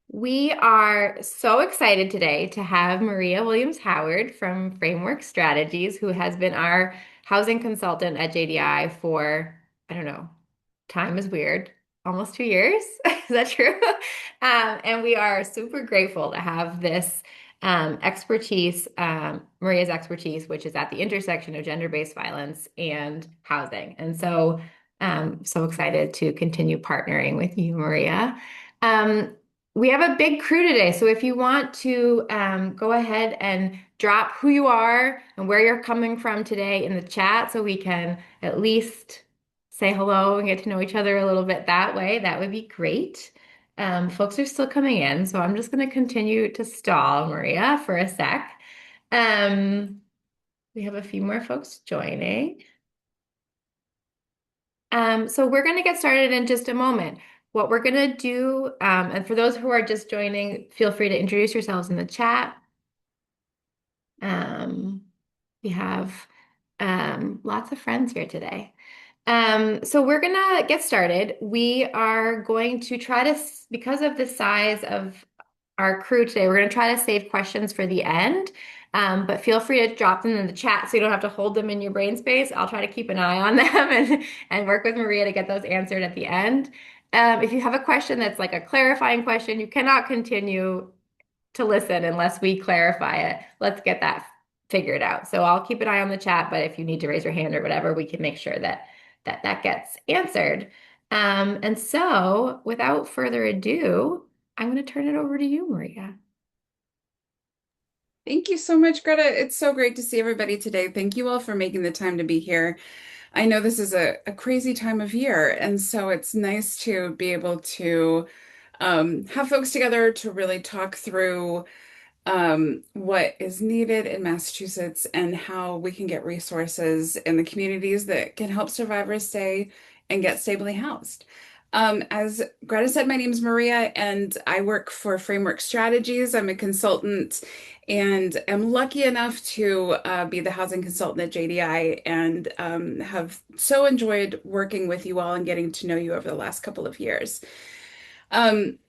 We are so excited today to have Maria Williams Howard from Framework Strategies, who has been our housing consultant at JDI for, I don't know, time is weird, almost 2 years. Is that true? And we are super grateful to have this expertise, Maria's expertise, which is at the intersection of gender-based violence and housing. And so excited to continue partnering with you, Maria. Um, we have a big crew today, so if you want to go ahead and drop who you are and where you're coming from today in the chat so we can at least say hello and get to know each other a little bit that way, that would be great. Folks are still coming in, so I'm just going to continue to stall Maria for a sec. Um, we have a few more folks joining. So we're going to get started in just a moment. What we're going to do, and for those who are just joining, feel free to introduce yourselves in the chat. Um, we have lots of friends here today. So we're gonna get started. We are going to try to, because of the size of our crew today, we're gonna try to save questions for the end. But feel free to drop them in the chat so you don't have to hold them in your brain space. I'll try to keep an eye on them and work with Maria to get those answered at the end. If you have a question that's like a clarifying question, you cannot continue to listen unless we clarify it. Let's get that figured out. So I'll keep an eye on the chat, but if you need to raise your hand or whatever, we can make sure that gets answered. And so without further ado, I'm going to turn it over to you, Maria. Thank you so much, Greta. It's so great to see everybody today. Thank you all for making the time to be here. I know this is a crazy time of year, and so it's nice to be able to have folks together to really talk through what is needed in Massachusetts and how we can get resources in the communities that can help survivors stay and get stably housed. As Greta said, my name is Maria and I work for Framework Strategies. I'm a consultant and am lucky enough to be the housing consultant at JDI and have so enjoyed working with you all and getting to know you over the last couple of years. Um,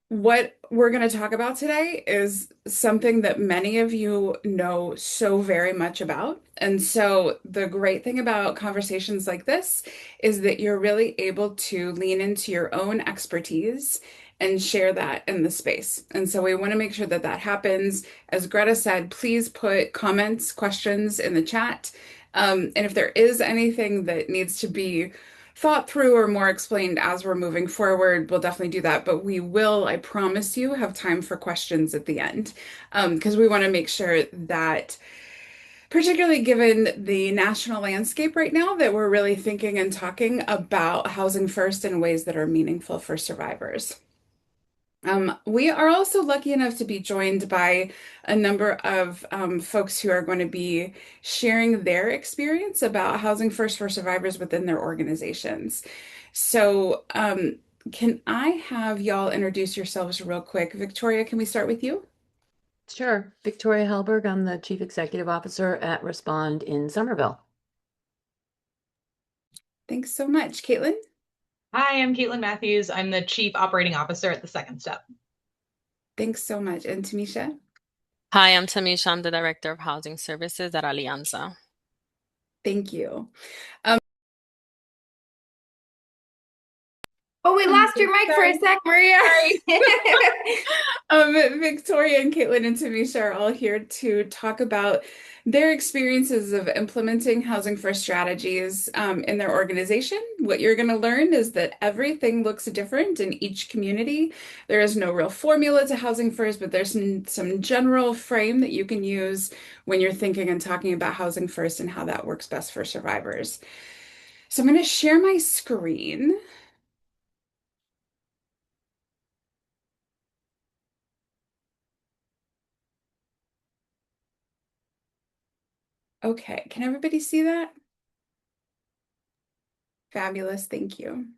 what we're going to talk about today is something that many of you know so very much about. And so, the great thing about conversations like this is that you're really able to lean into your own expertise and share that in the space. And so, we want to make sure that that happens. As Greta said, please put comments, questions in the chat. And if there is anything that needs to be thought through or more explained as we're moving forward, we'll definitely do that. But we will, I promise you, have time for questions at the end because we want to make sure that, particularly given the national landscape right now, that we're really thinking and talking about housing first in ways that are meaningful for survivors. We are also lucky enough to be joined by a number of folks who are going to be sharing their experience about housing first for survivors within their organizations. So, can I have y'all introduce yourselves real quick? Victoria, can we start with you? Sure. Victoria Hellberg, I'm the Chief Executive Officer at Respond in Somerville. Thanks so much. Caitlin? Hi, I'm Caitlin Matthews. I'm the Chief Operating Officer at the Second Step. Thanks so much. And Tamisha? Hi, I'm Tamisha. I'm the Director of Housing Services at Alianza. Thank you. Oh, we lost your mic for a sec, Maria. Sorry. Victoria and Caitlin and Tamisha are all here to talk about their experiences of implementing housing first strategies in their organization. What you're going to learn is that everything looks different in each community. There is no real formula to housing first, but there's some general frame that you can use when you're thinking and talking about housing first and how that works best for survivors. So I'm going to share my screen. Okay, can everybody see that? Fabulous, thank you.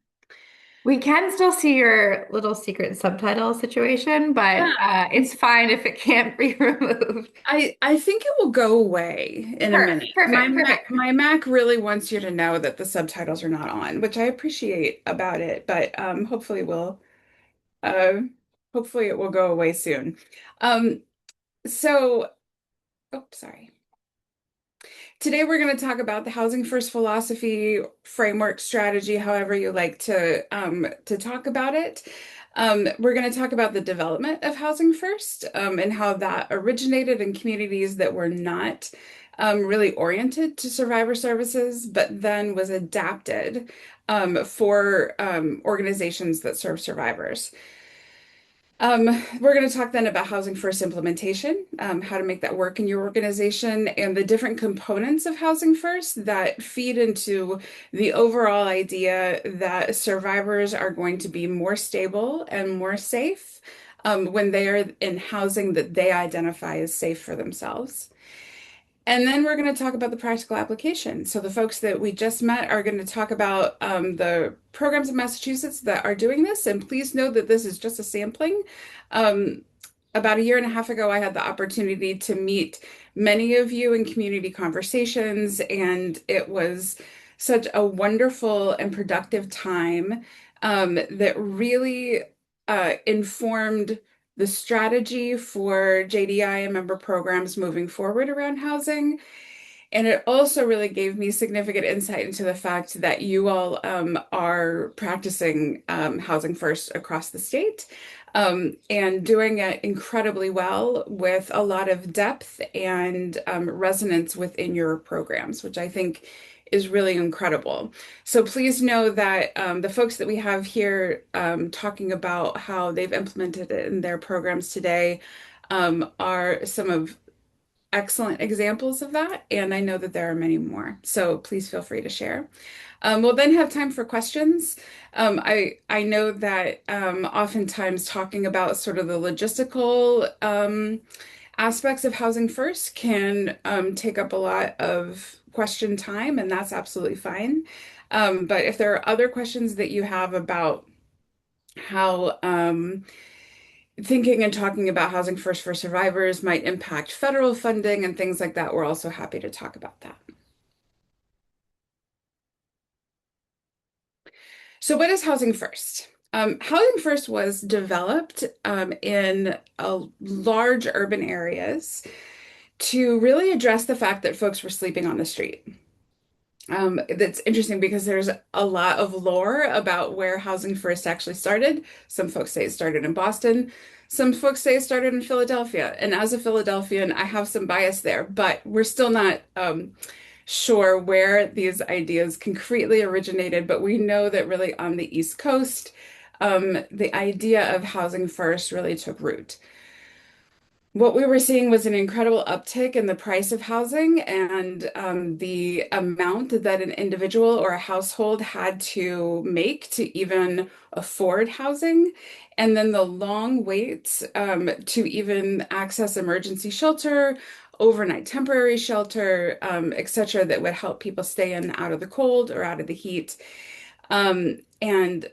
We can still see your little secret subtitle situation, but it's fine if it can't be removed. I think it will go away in a minute. Perfect. My Mac really wants you to know that the subtitles are not on, which I appreciate about it, but hopefully we'll uh hopefully it will go away soon. Um, so, oh, sorry. Today we're going to talk about the Housing First philosophy, framework, strategy, however you like to talk about it. We're going to talk about the development of Housing First, and how that originated in communities that were not really oriented to survivor services, but then was adapted for organizations that serve survivors. We're going to talk then about Housing First implementation, how to make that work in your organization, and the different components of Housing First that feed into the overall idea that survivors are going to be more stable and more safe when they are in housing that they identify as safe for themselves. And then we're going to talk about the practical application. So the folks that we just met are going to talk about the programs in Massachusetts that are doing this. And please know that this is just a sampling. Um, about a year and a half ago, I had the opportunity to meet many of you in community conversations, and it was such a wonderful and productive time that really informed the strategy for JDI and member programs moving forward around housing. And it also really gave me significant insight into the fact that you all are practicing Housing First across the state, and doing it incredibly well with a lot of depth and resonance within your programs, which I think is really incredible. So please know that the folks that we have here talking about how they've implemented it in their programs today are some of excellent examples of that, and I know that there are many more. So please feel free to share. We'll then have time for questions. I know that oftentimes talking about sort of the logistical aspects of Housing First can take up a lot of question time, and that's absolutely fine. But if there are other questions that you have about how thinking and talking about Housing First for survivors might impact federal funding and things like that, we're also happy to talk about that. So what is Housing First? Housing First was developed in large urban areas to really address the fact that folks were sleeping on the street. That's interesting because there's a lot of lore about where Housing First actually started. Some folks say it started in Boston. Some folks say it started in Philadelphia. And as a Philadelphian, I have some bias there, but we're still not sure where these ideas concretely originated. But we know that really on the East Coast, the idea of Housing First really took root. What we were seeing was an incredible uptick in the price of housing and the amount that an individual or a household had to make to even afford housing. And then the long waits to even access emergency shelter, overnight temporary shelter, et cetera, that would help people stay in out of the cold or out of the heat. And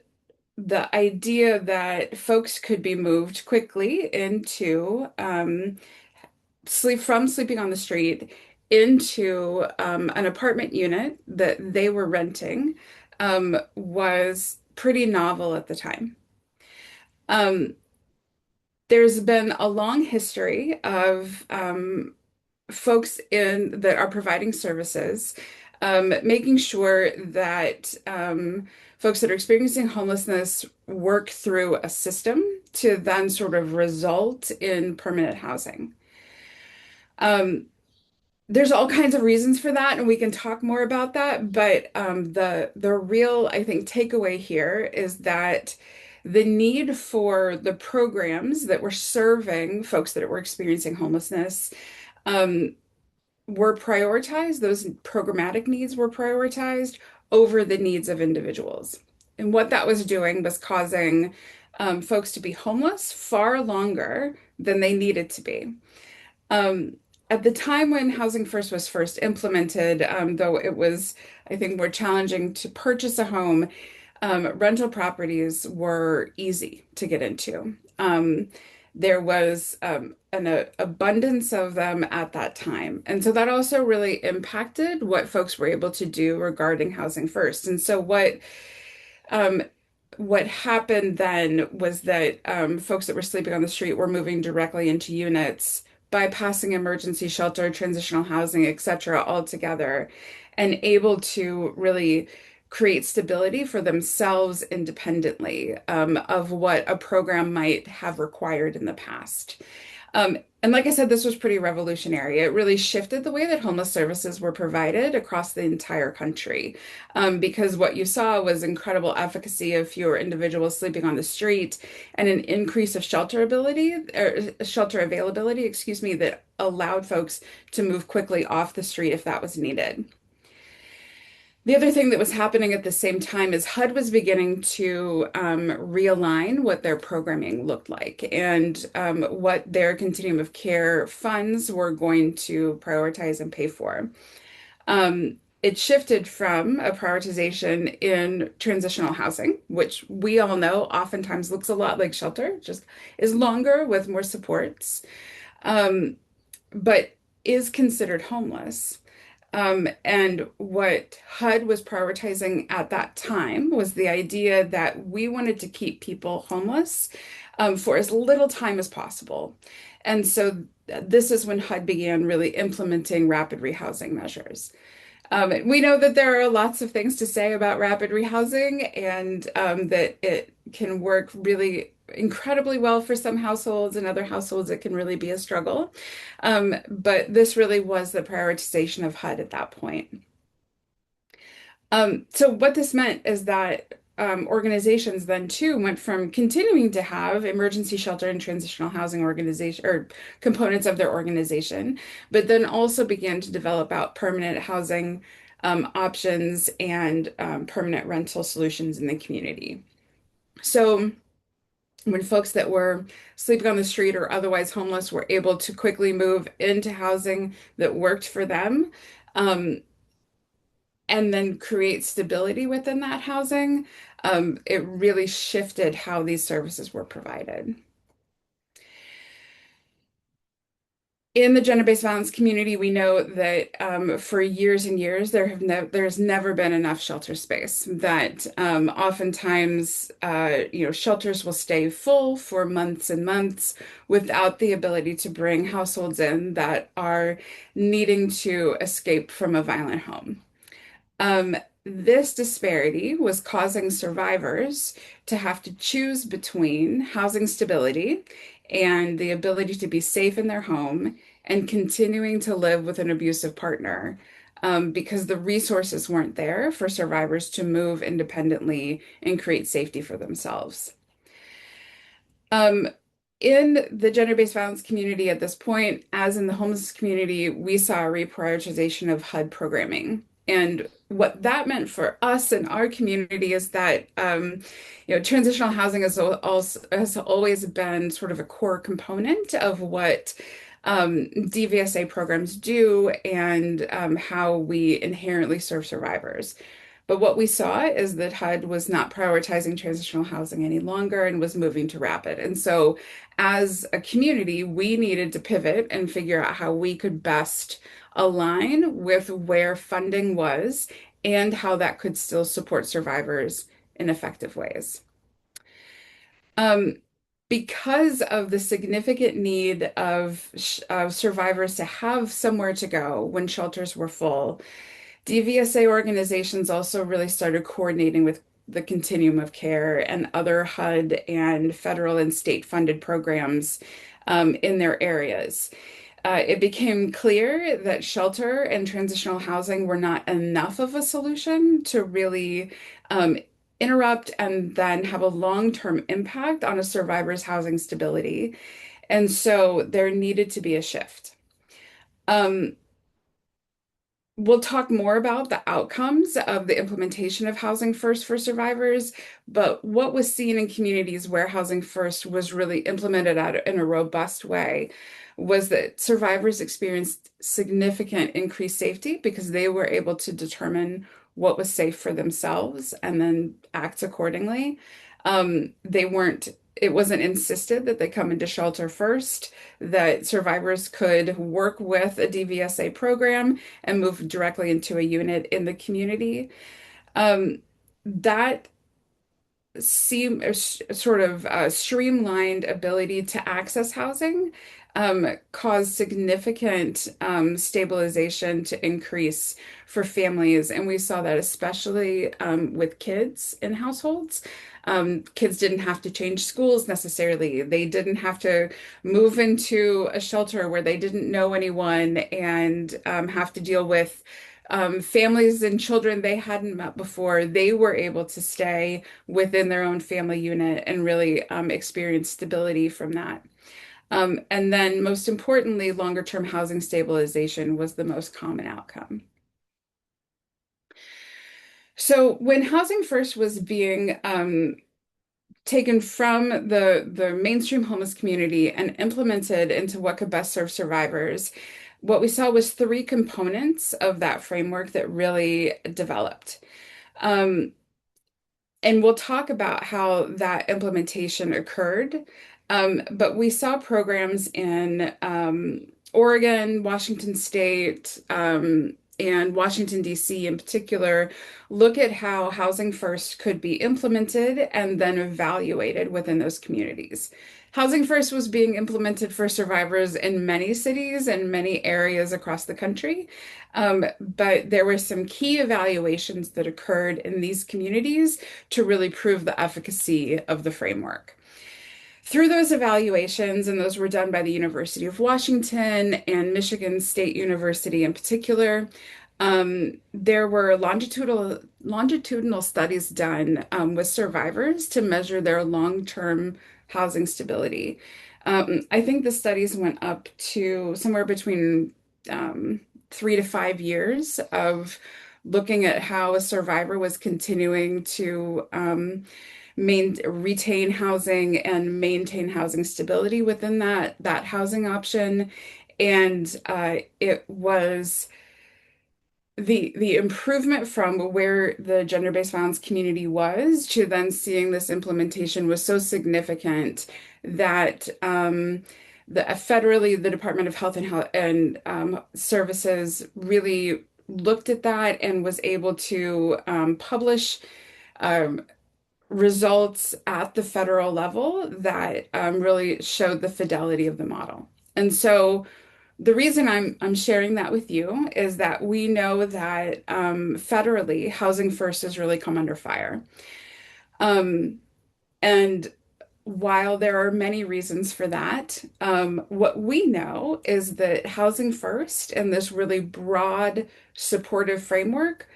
the idea that folks could be moved quickly into sleeping on the street into an apartment unit that they were renting was pretty novel at the time. Um, there's been a long history of folks in that are providing services, making sure that folks that are experiencing homelessness work through a system to then sort of result in permanent housing. Um, there's all kinds of reasons for that, and we can talk more about that. But the real, I think, takeaway here is that the need for the programs that were serving folks that were experiencing homelessness um, were prioritized, those programmatic needs were prioritized over the needs of individuals. And what that was doing was causing folks to be homeless far longer than they needed to be. Um, at the time when Housing First was first implemented, though it was, I think, more challenging to purchase a home, rental properties were easy to get into. There was an abundance of them at that time. And so that also really impacted what folks were able to do regarding Housing First. And so what um, what happened then was that folks that were sleeping on the street were moving directly into units, bypassing emergency shelter, transitional housing, et cetera, altogether, and able to really create stability for themselves independently of what a program might have required in the past. And like I said, this was pretty revolutionary. It really shifted the way that homeless services were provided across the entire country. Because what you saw was incredible efficacy of fewer individuals sleeping on the street and an increase of shelter availability, excuse me, that allowed folks to move quickly off the street if that was needed. The other thing that was happening at the same time is HUD was beginning to realign what their programming looked like and what their continuum of care funds were going to prioritize and pay for. It shifted from a prioritization in transitional housing, which we all know oftentimes looks a lot like shelter, just is longer with more supports, um, but is considered homeless. And what HUD was prioritizing at that time was the idea that we wanted to keep people homeless for as little time as possible. And so this is when HUD began really implementing rapid rehousing measures. We know that there are lots of things to say about rapid rehousing and that it can work really incredibly well for some households and other households it can really be a struggle. But this really was the prioritization of HUD at that point. So what this meant is that organizations then too went from continuing to have emergency shelter and transitional housing organization or components of their organization, but then also began to develop out permanent housing options and permanent rental solutions in the community. So when folks that were sleeping on the street or otherwise homeless were able to quickly move into housing that worked for them, um, and then create stability within that housing, it really shifted how these services were provided. In the gender-based violence community, we know that for years and years there's never been enough shelter space. That oftentimes, shelters will stay full for months and months without the ability to bring households in that are needing to escape from a violent home. Um, this disparity was causing survivors to have to choose between housing stability and the ability to be safe in their home and continuing to live with an abusive partner, because the resources weren't there for survivors to move independently and create safety for themselves. Um, in the gender-based violence community at this point, as in the homeless community, we saw a reprioritization of HUD programming. And what that meant for us and our community is that, transitional housing has always been sort of a core component of what DVSA programs do and how we inherently serve survivors. But what we saw is that HUD was not prioritizing transitional housing any longer and was moving to rapid. And so, as a community, we needed to pivot and figure out how we could best align with where funding was and how that could still support survivors in effective ways. Um, because of the significant need of survivors to have somewhere to go when shelters were full, DVSA organizations also really started coordinating with the continuum of care and other HUD and federal and state funded programs in their areas. It became clear that shelter and transitional housing were not enough of a solution to really interrupt and then have a long-term impact on a survivor's housing stability. And so there needed to be a shift. Um, We'll talk more about the outcomes of the implementation of Housing First for survivors, but what was seen in communities where Housing First was really implemented in a robust way was that survivors experienced significant increased safety because they were able to determine what was safe for themselves and then act accordingly. It wasn't insisted that they come into shelter first, that survivors could work with a DVSA program and move directly into a unit in the community. That sort of streamlined ability to access housing caused significant stabilization to increase for families. And we saw that especially with kids in households. Kids didn't have to change schools necessarily. They didn't have to move into a shelter where they didn't know anyone and have to deal with families and children they hadn't met before. They were able to stay within their own family unit and really experience stability from that. And then, most importantly, longer term housing stabilization was the most common outcome. So, when Housing First was being taken from the mainstream homeless community and implemented into what could best serve survivors, what we saw was three components of that framework that really developed. Um, and we'll talk about how that implementation occurred. But we saw programs in Oregon, Washington State, and Washington, D.C. in particular, look at how Housing First could be implemented and then evaluated within those communities. Housing First was being implemented for survivors in many cities and many areas across the country. But there were some key evaluations that occurred in these communities to really prove the efficacy of the framework. Through those evaluations, and those were done by the University of Washington and Michigan State University in particular, there were longitudinal studies done with survivors to measure their long-term housing stability. I think the studies went up to somewhere between 3 to 5 years of looking at how a survivor was continuing to retain housing and maintain housing stability within that housing option. And it was the improvement from where the gender-based violence community was to then seeing this implementation was so significant that federally, the Department of Health and Services really looked at that and was able to publish um, results at the federal level that really showed the fidelity of the model. And so the reason I'm sharing that with you is that we know that federally, Housing First has really come under fire. Um, and while there are many reasons for that, what we know is that Housing First and this really broad supportive framework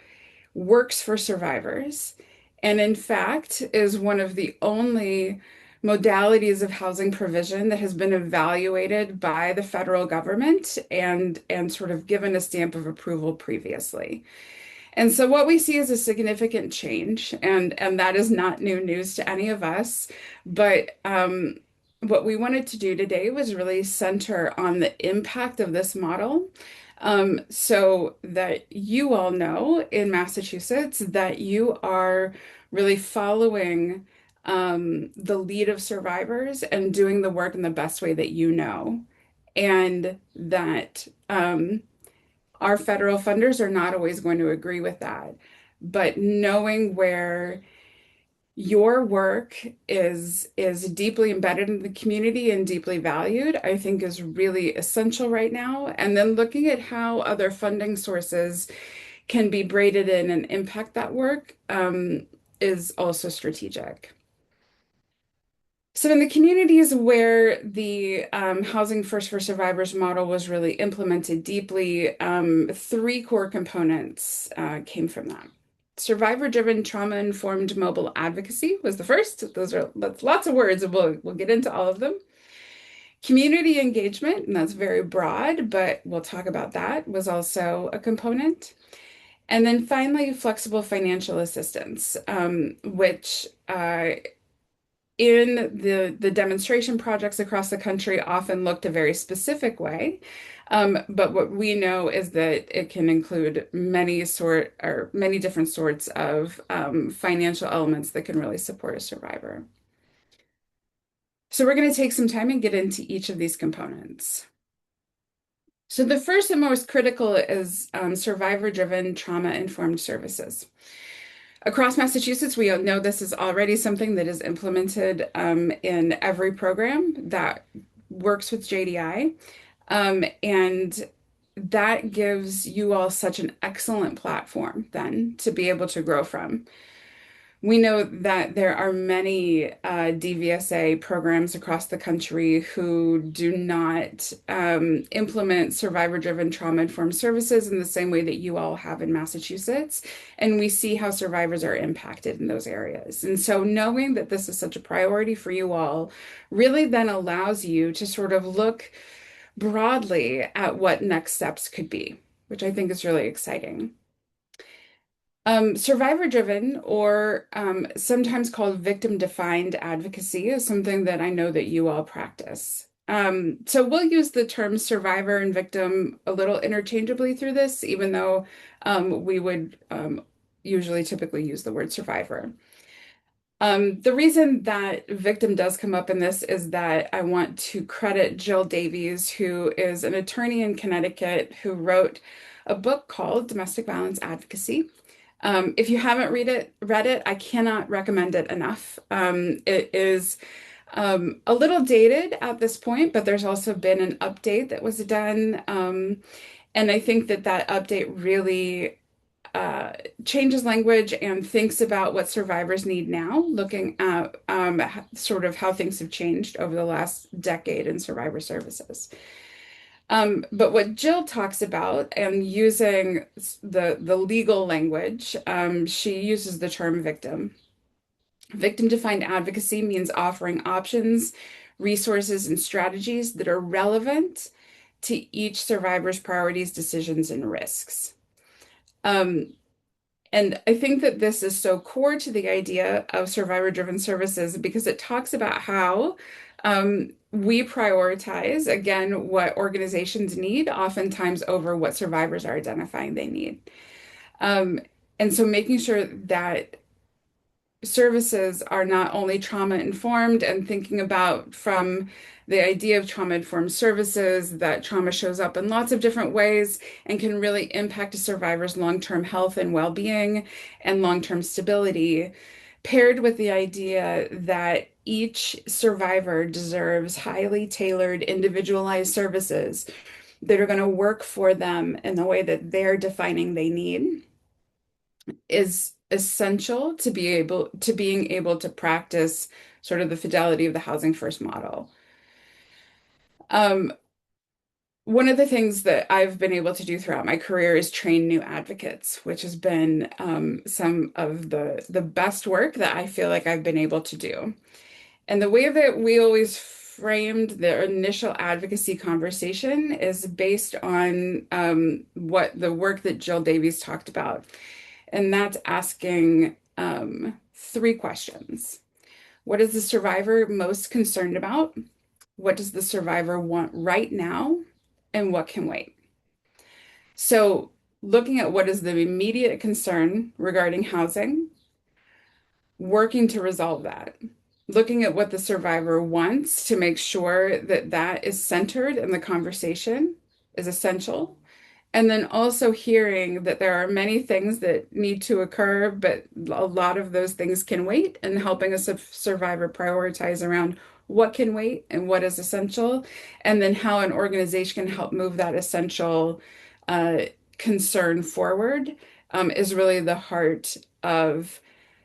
works for survivors, and in fact is one of the only modalities of housing provision that has been evaluated by the federal government and sort of given a stamp of approval previously. And so what we see is a significant change, and that is not new news to any of us. But what we wanted to do today was really center on the impact of this model, so that you all know in Massachusetts that you are really following the lead of survivors and doing the work in the best way that you know, and that our federal funders are not always going to agree with that. But knowing where your work is deeply embedded in the community and deeply valued, I think is really essential right now. And then looking at how other funding sources can be braided in and impact that work is also strategic. So in the communities where the Housing First for Survivors model was really implemented deeply, three core components came from that. Survivor-driven trauma-informed mobile advocacy was the first. That's lots of words, and we'll get into all of them. Community engagement, and that's very broad, but we'll talk about that, was also a component. And then finally, flexible financial assistance, which in the demonstration projects across the country often looked a very specific way. But what we know is that it can include many different sorts of financial elements that can really support a survivor. So we're going to take some time and get into each of these components. So the first and most critical is survivor-driven trauma-informed services. Across Massachusetts, we know this is already something that is implemented in every program that works with JDI. And that gives you all such an excellent platform then to be able to grow from. We know that there are many DVSA programs across the country who do not implement survivor-driven trauma-informed services in the same way that you all have in Massachusetts. And we see how survivors are impacted in those areas. And so knowing that this is such a priority for you all really then allows you to sort of look broadly at what next steps could be, which I think is really exciting. Survivor-driven, or sometimes called victim-defined advocacy, is something that I know that you all practice. So we'll use the terms survivor and victim a little interchangeably through this, even though we would usually typically use the word survivor. The reason that victim does come up in this is that I want to credit Jill Davies, who is an attorney in Connecticut who wrote a book called Domestic Violence Advocacy. If you haven't read it, I cannot recommend it enough. It is a little dated at this point, but there's also been an update that was done. And I think that that update really changes language and thinks about what survivors need now, looking at sort of how things have changed over the last decade in survivor services. But what Jill talks about, and using the legal language, she uses the term victim. Victim-defined advocacy means offering options, resources, and strategies that are relevant to each survivor's priorities, decisions, and risks. And I think that this is so core to the idea of survivor-driven services because it talks about how we prioritize, again, what organizations need, oftentimes over what survivors are identifying they need. And so making sure that services are not only trauma informed and thinking about from the idea of trauma informed services that trauma shows up in lots of different ways and can really impact a survivor's long-term health and well-being and long-term stability, paired with the idea that each survivor deserves highly tailored, individualized services that are going to work for them in the way that they're defining they need is essential to being able to practice sort of the fidelity of the housing first model. One of the things that I've been able to do throughout my career is train new advocates, which has been some of the best work that I feel like I've been able to do. And the way that we always framed the initial advocacy conversation is based on what the work that Jill Davies talked about. And that's asking three questions. What is the survivor most concerned about? What does the survivor want right now? And what can wait? So looking at what is the immediate concern regarding housing, working to resolve that. Looking at what the survivor wants to make sure that that is centered in the conversation is essential. And then also hearing that there are many things that need to occur, but a lot of those things can wait, and helping a survivor prioritize around what can wait and what is essential, and then how an organization can help move that essential concern forward is really the heart of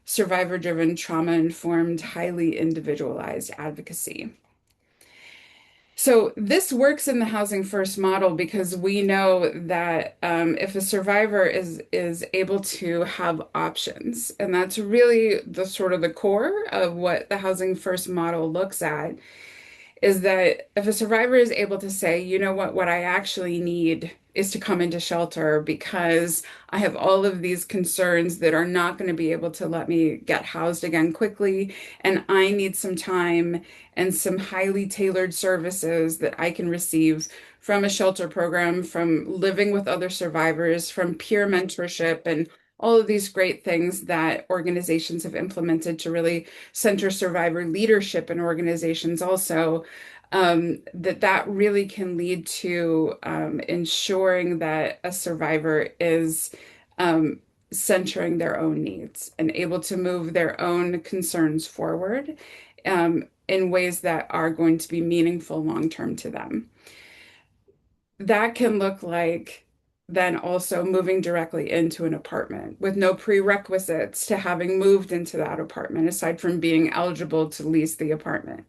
survivor-driven, trauma-informed, highly individualized advocacy. So this works in the housing first model because we know that if a survivor is able to have options, and that's really the sort of the core of what the housing first model looks at, is that if a survivor is able to say, you know what I actually need is to come into shelter because I have all of these concerns that are not going to be able to let me get housed again quickly, and I need some time and some highly tailored services that I can receive from a shelter program, from living with other survivors, from peer mentorship, and all of these great things that organizations have implemented to really center survivor leadership in organizations also, that really can lead to ensuring that a survivor is centering their own needs and able to move their own concerns forward in ways that are going to be meaningful long term to them. That can look like then also moving directly into an apartment with no prerequisites to having moved into that apartment, aside from being eligible to lease the apartment.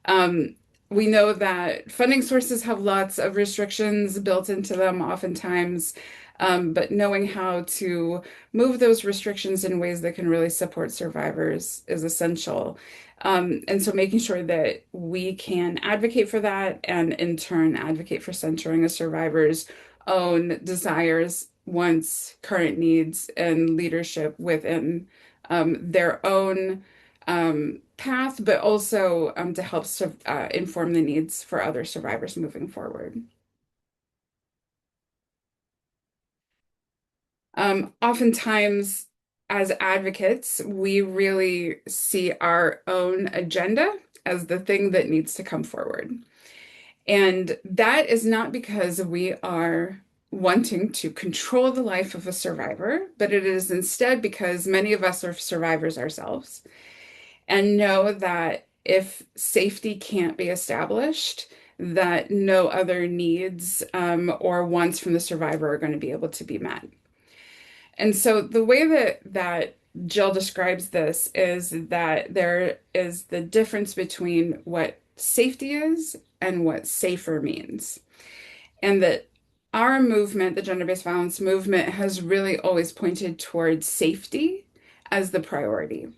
Um, we know that funding sources have lots of restrictions built into them oftentimes, but knowing how to move those restrictions in ways that can really support survivors is essential. And so making sure that we can advocate for that and in turn advocate for centering a survivor's own desires, wants, current needs, and leadership within their own path, but also to help inform the needs for other survivors moving forward. Oftentimes, as advocates, we really see our own agenda as the thing that needs to come forward. And that is not because we are wanting to control the life of a survivor, but it is instead because many of us are survivors ourselves and know that if safety can't be established, that no other needs or wants from the survivor are going to be able to be met. And so the way that Jill describes this is that there is the difference between what safety is and what safer means. And that our movement, the gender-based violence movement, has really always pointed towards safety as the priority.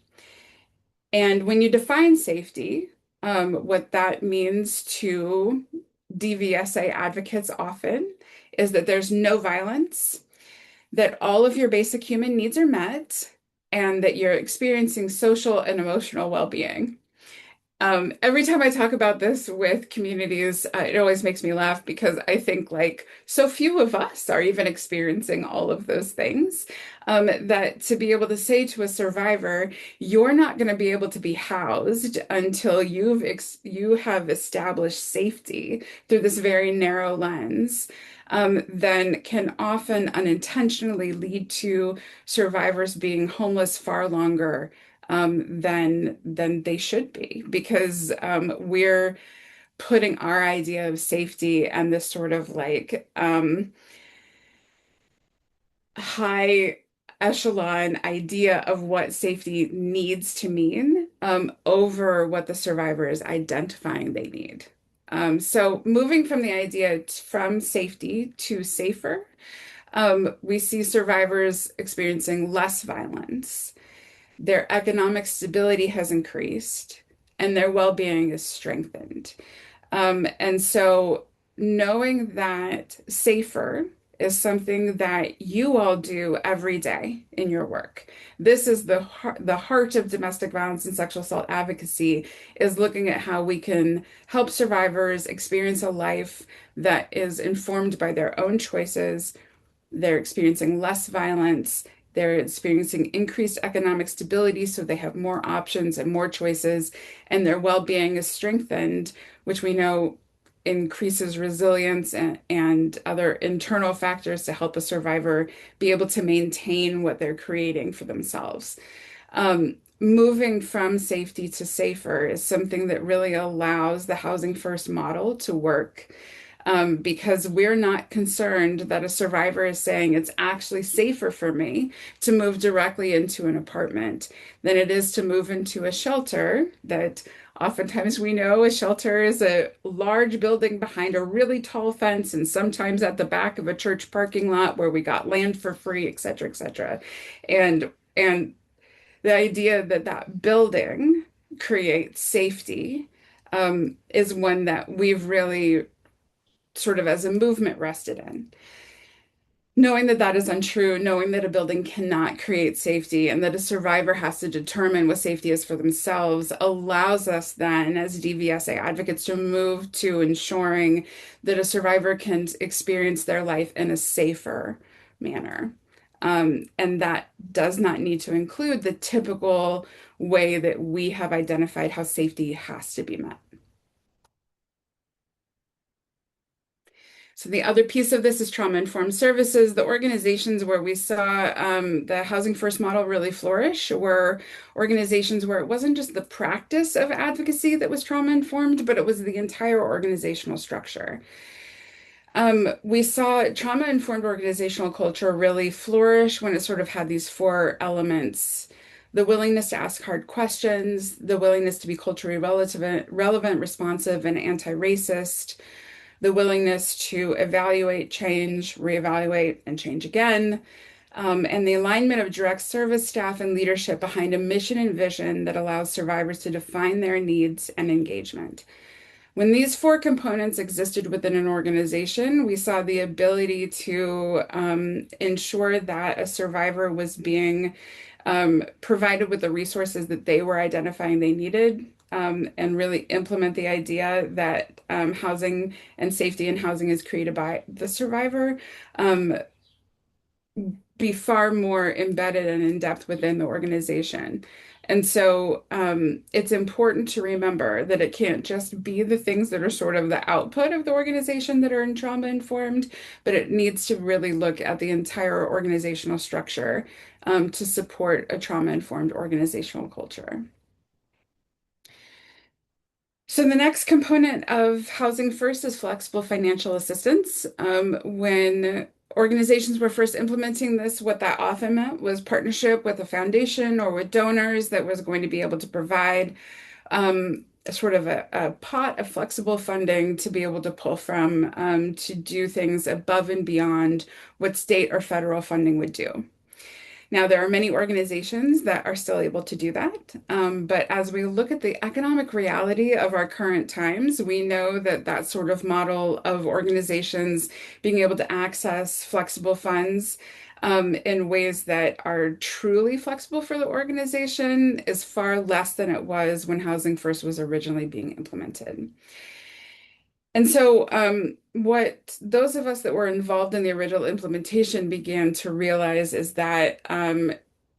And when you define safety, what that means to DVSA advocates often is that there's no violence, that all of your basic human needs are met, and that you're experiencing social and emotional well-being. Every time I talk about this with communities, it always makes me laugh because I think like so few of us are even experiencing all of those things. That to be able to say to a survivor, you're not going to be able to be housed until you have established safety through this very narrow lens. Then can often unintentionally lead to survivors being homeless far longer than they should be because we're putting our idea of safety and this sort of like high echelon idea of what safety needs to mean over what the survivor is identifying they need. So moving from the idea from safety to safer, we see survivors experiencing less violence. Their economic stability has increased and their well-being is strengthened. And so knowing that safer is something that you all do every day in your work. This is the heart of domestic violence and sexual assault advocacy is looking at how we can help survivors experience a life that is informed by their own choices. They're experiencing less violence. They're experiencing increased economic stability, so they have more options and more choices, and their well-being is strengthened, which we know increases resilience and other internal factors to help a survivor be able to maintain what they're creating for themselves. Moving from safety to safer is something that really allows the housing first model to work because we're not concerned that a survivor is saying it's actually safer for me to move directly into an apartment than it is to move into a shelter that oftentimes we know a shelter is a large building behind a really tall fence and sometimes at the back of a church parking lot where we got land for free, et cetera, et cetera. And the idea that that building creates safety is one that we've really sort of as a movement rested in. Knowing that that is untrue, knowing that a building cannot create safety and that a survivor has to determine what safety is for themselves allows us then as DVSA advocates to move to ensuring that a survivor can experience their life in a safer manner. And that does not need to include the typical way that we have identified how safety has to be met. So the other piece of this is trauma-informed services. The organizations where we saw the Housing First model really flourish were organizations where it wasn't just the practice of advocacy that was trauma-informed, but it was the entire organizational structure. We saw trauma-informed organizational culture really flourish when it sort of had these four elements: the willingness to ask hard questions, the willingness to be culturally relevant, responsive, and anti-racist, the willingness to evaluate, change, reevaluate, and change again, and the alignment of direct service staff and leadership behind a mission and vision that allows survivors to define their needs and engagement. When these four components existed within an organization, we saw the ability to ensure that a survivor was being provided with the resources that they were identifying they needed, and really implement the idea that housing and safety in housing is created by the survivor, be far more embedded and in depth within the organization. And so it's important to remember that it can't just be the things that are sort of the output of the organization that are in trauma informed, but it needs to really look at the entire organizational structure to support a trauma informed organizational culture. So the next component of Housing First is flexible financial assistance. When organizations were first implementing this, what that often meant was partnership with a foundation or with donors that was going to be able to provide sort of a pot of flexible funding to be able to pull from to do things above and beyond what state or federal funding would do. Now, there are many organizations that are still able to do that. But as we look at the economic reality of our current times, we know that that sort of model of organizations being able to access flexible funds in ways that are truly flexible for the organization is far less than it was when Housing First was originally being implemented. And so, what those of us that were involved in the original implementation began to realize is that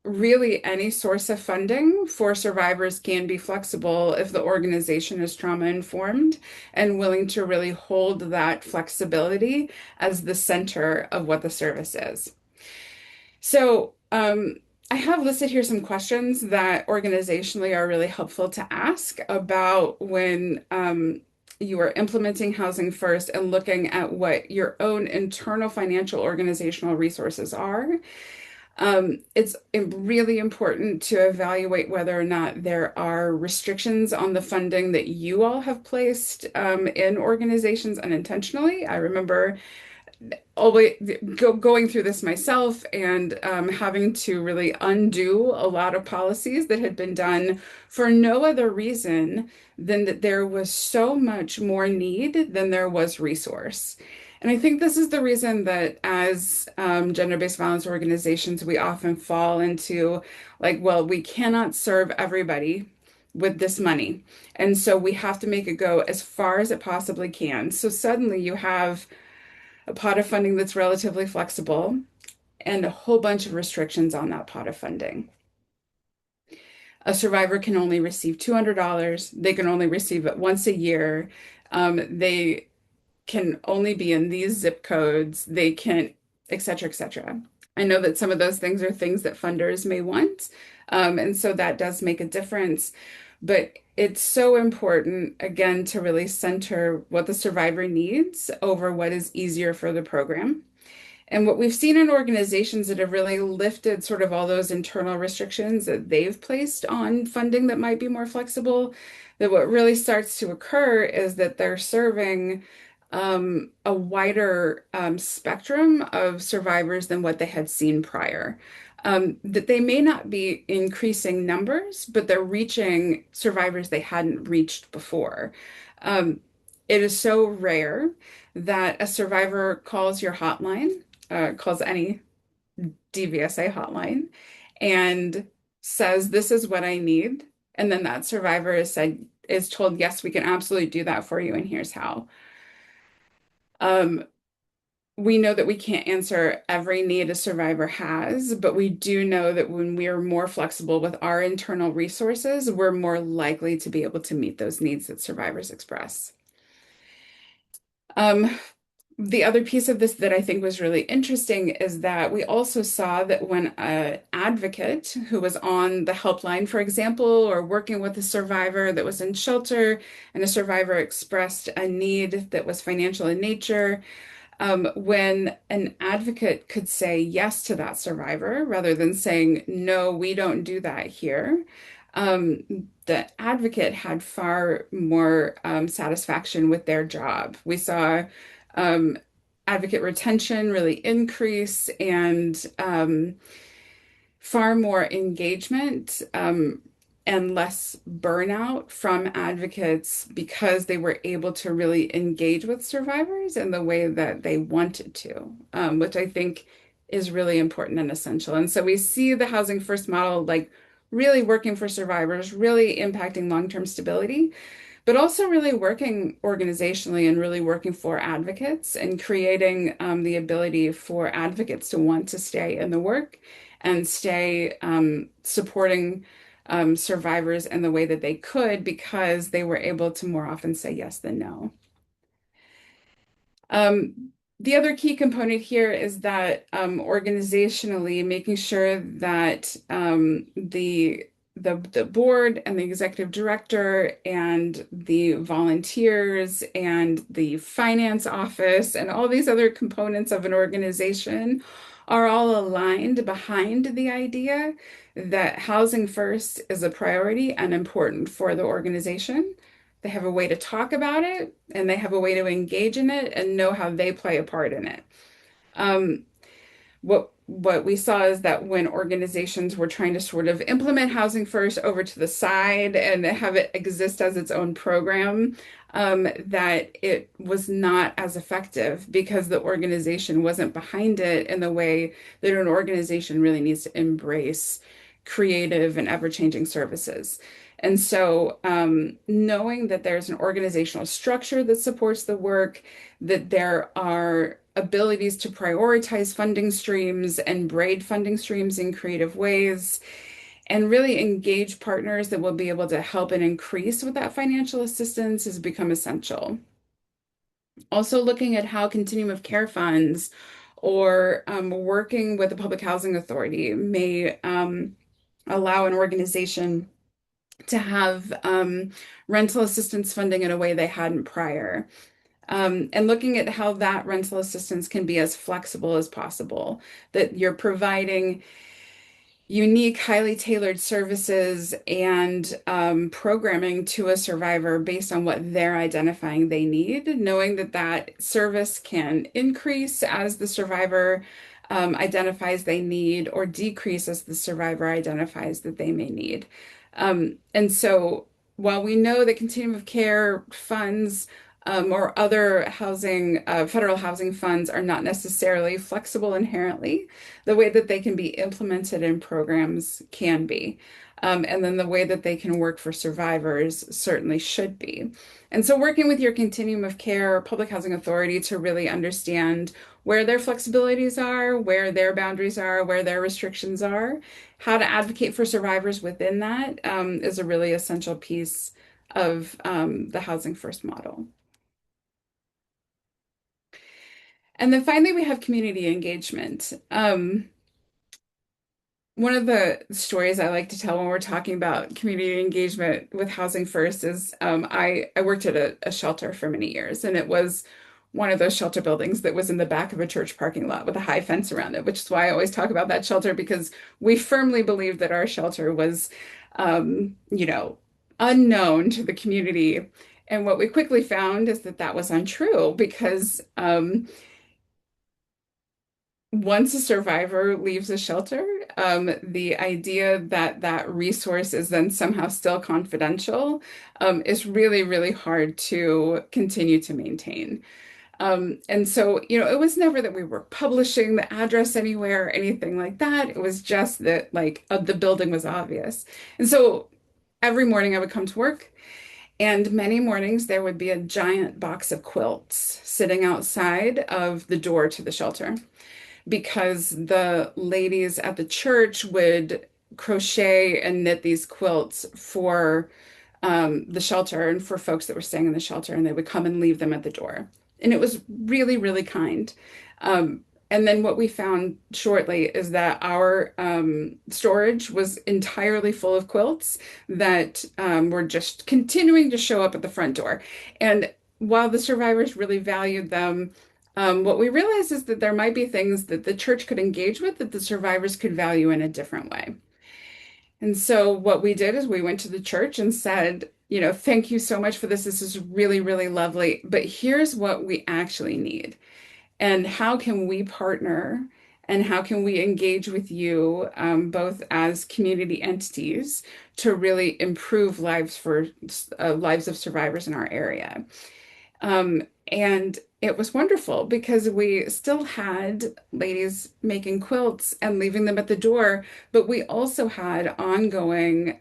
really any source of funding for survivors can be flexible if the organization is trauma informed and willing to really hold that flexibility as the center of what the service is. So, I have listed here some questions that organizationally are really helpful to ask about when you are implementing Housing First and looking at what your own internal financial organizational resources are. It's really important to evaluate whether or not there are restrictions on the funding that you all have placed in organizations unintentionally. I remember always going through this myself and having to really undo a lot of policies that had been done for no other reason than that there was so much more need than there was resource. And I think this is the reason that as gender-based violence organizations, we often fall into like, well, we cannot serve everybody with this money. And so we have to make it go as far as it possibly can. So suddenly you have a pot of funding that's relatively flexible, and a whole bunch of restrictions on that pot of funding. A survivor can only receive $200. They can only receive it once a year. They can only be in these zip codes. They can, et cetera, et cetera. I know that some of those things are things that funders may want, and so that does make a difference. But it's so important, again, to really center what the survivor needs over what is easier for the program. And what we've seen in organizations that have really lifted sort of all those internal restrictions that they've placed on funding that might be more flexible, that what really starts to occur is that they're serving a wider spectrum of survivors than what they had seen prior. That they may not be increasing numbers, but they're reaching survivors they hadn't reached before. It is so rare that a survivor calls your hotline, calls any DVSA hotline, and says, "This is what I need." And then that survivor is told, "Yes, we can absolutely do that for you, and here's how." We know that we can't answer every need a survivor has, but we do know that when we are more flexible with our internal resources, we're more likely to be able to meet those needs that survivors express. The other piece of this that I think was really interesting is that we also saw that when an advocate who was on the helpline, for example, or working with a survivor that was in shelter and a survivor expressed a need that was financial in nature, when an advocate could say yes to that survivor rather than saying, no, we don't do that here, the advocate had far more satisfaction with their job. We saw um, advocate retention really increase and far more engagement and less burnout from advocates because they were able to really engage with survivors in the way that they wanted to, which I think is really important and essential. And so we see the Housing First model like really working for survivors, really impacting long-term stability, but also really working organizationally and really working for advocates and creating the ability for advocates to want to stay in the work and stay supporting survivors in the way that they could because they were able to more often say yes than no. The other key component here is that organizationally, making sure that the board and the executive director and the volunteers and the finance office and all these other components of an organization are all aligned behind the idea that housing first is a priority and important for the organization. They have a way to talk about it and they have a way to engage in it and know how they play a part in it. Um, what we saw is that when organizations were trying to sort of implement housing first over to the side and have it exist as its own program, that it was not as effective because the organization wasn't behind it in the way that an organization really needs to embrace creative and ever-changing services. And so, knowing that there's an organizational structure that supports the work, that there are abilities to prioritize funding streams and braid funding streams in creative ways, and really engage partners that will be able to help and increase with that financial assistance has become essential. Also, looking at how continuum of care funds or working with the public housing authority may allow an organization to have rental assistance funding in a way they hadn't prior. And looking at how that rental assistance can be as flexible as possible, that you're providing unique, highly tailored services and programming to a survivor based on what they're identifying they need, knowing that that service can increase as the survivor identifies they need or decrease as the survivor identifies that they may need. And so while we know that continuum of care funds or other housing, federal housing funds are not necessarily flexible inherently, the way that they can be implemented in programs can be. And then the way that they can work for survivors certainly should be. And so working with your continuum of care public housing authority to really understand where their flexibilities are, where their boundaries are, where their restrictions are, how to advocate for survivors within that is a really essential piece of the Housing First model. And then finally, we have community engagement. One of the stories I like to tell when we're talking about community engagement with Housing First is I worked at a shelter for many years, and it was one of those shelter buildings that was in the back of a church parking lot with a high fence around it, which is why I always talk about that shelter because we firmly believed that our shelter was, you know, unknown to the community. And what we quickly found is that that was untrue because once a survivor leaves a shelter, the idea that that resource is then somehow still confidential, is really, really hard to continue to maintain. And so, you know, it was never that we were publishing the address anywhere or anything like that. It was just that, like, the building was obvious. And so every morning I would come to work, and many mornings there would be a giant box of quilts sitting outside of the door to the shelter because the ladies at the church would crochet and knit these quilts for the shelter and for folks that were staying in the shelter, and they would come and leave them at the door. And it was really, really kind. Um, and then what we found shortly is that our storage was entirely full of quilts that were just continuing to show up at the front door. And while the survivors really valued them, what we realized is that there might be things that the church could engage with that the survivors could value in a different way. And so what we did is we went to the church and said, thank you so much for this. This is really, really lovely. But here's what we actually need. And how can we partner and how can we engage with you both as community entities to really improve lives of survivors in our area? And it was wonderful because we still had ladies making quilts and leaving them at the door, but we also had ongoing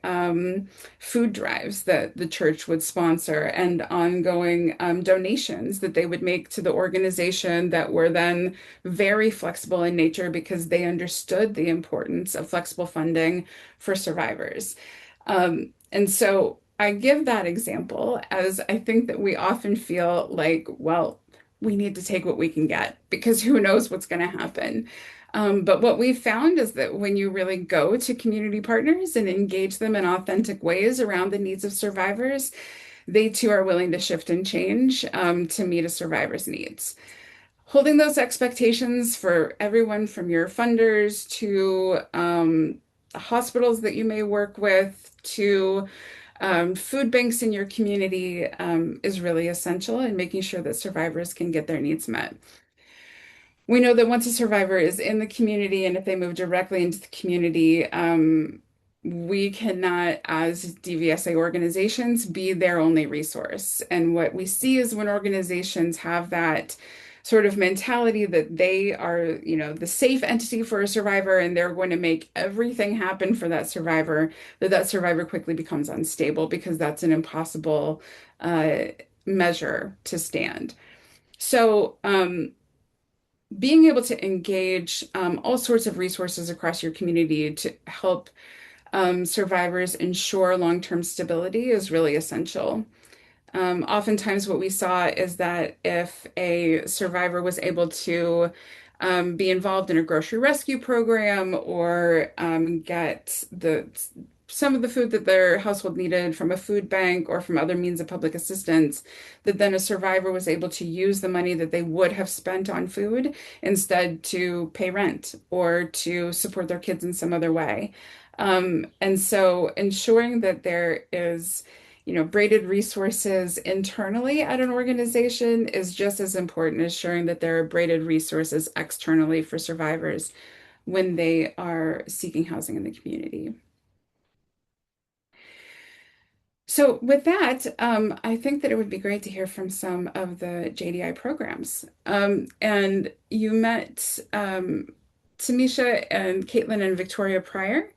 food drives that the church would sponsor and ongoing donations that they would make to the organization that were then very flexible in nature because they understood the importance of flexible funding for survivors. And so I give that example as I think that we often feel like, well, we need to take what we can get because who knows what's going to happen. But what we've found is that when you really go to community partners and engage them in authentic ways around the needs of survivors, they too are willing to shift and change to meet a survivor's needs. Holding those expectations for everyone from your funders to hospitals that you may work with to food banks in your community is really essential in making sure that survivors can get their needs met. We know that once a survivor is in the community and if they move directly into the community, we cannot, as DVSA organizations, be their only resource. And what we see is when organizations have that sort of mentality that they are, the safe entity for a survivor and they're going to make everything happen for that survivor, that survivor quickly becomes unstable because that's an impossible uh, measure to stand. So, being able to engage all sorts of resources across your community to help survivors ensure long-term stability is really essential. Oftentimes, what we saw is that if a survivor was able to be involved in a grocery rescue program or get some of the food that their household needed from a food bank or from other means of public assistance, that then a survivor was able to use the money that they would have spent on food instead to pay rent or to support their kids in some other way. And so ensuring that there is braided resources internally at an organization is just as important as ensuring that there are braided resources externally for survivors when they are seeking housing in the community. So with that, I think that it would be great to hear from some of the JDI programs. And you met Tamisha and Caitlin and Victoria prior.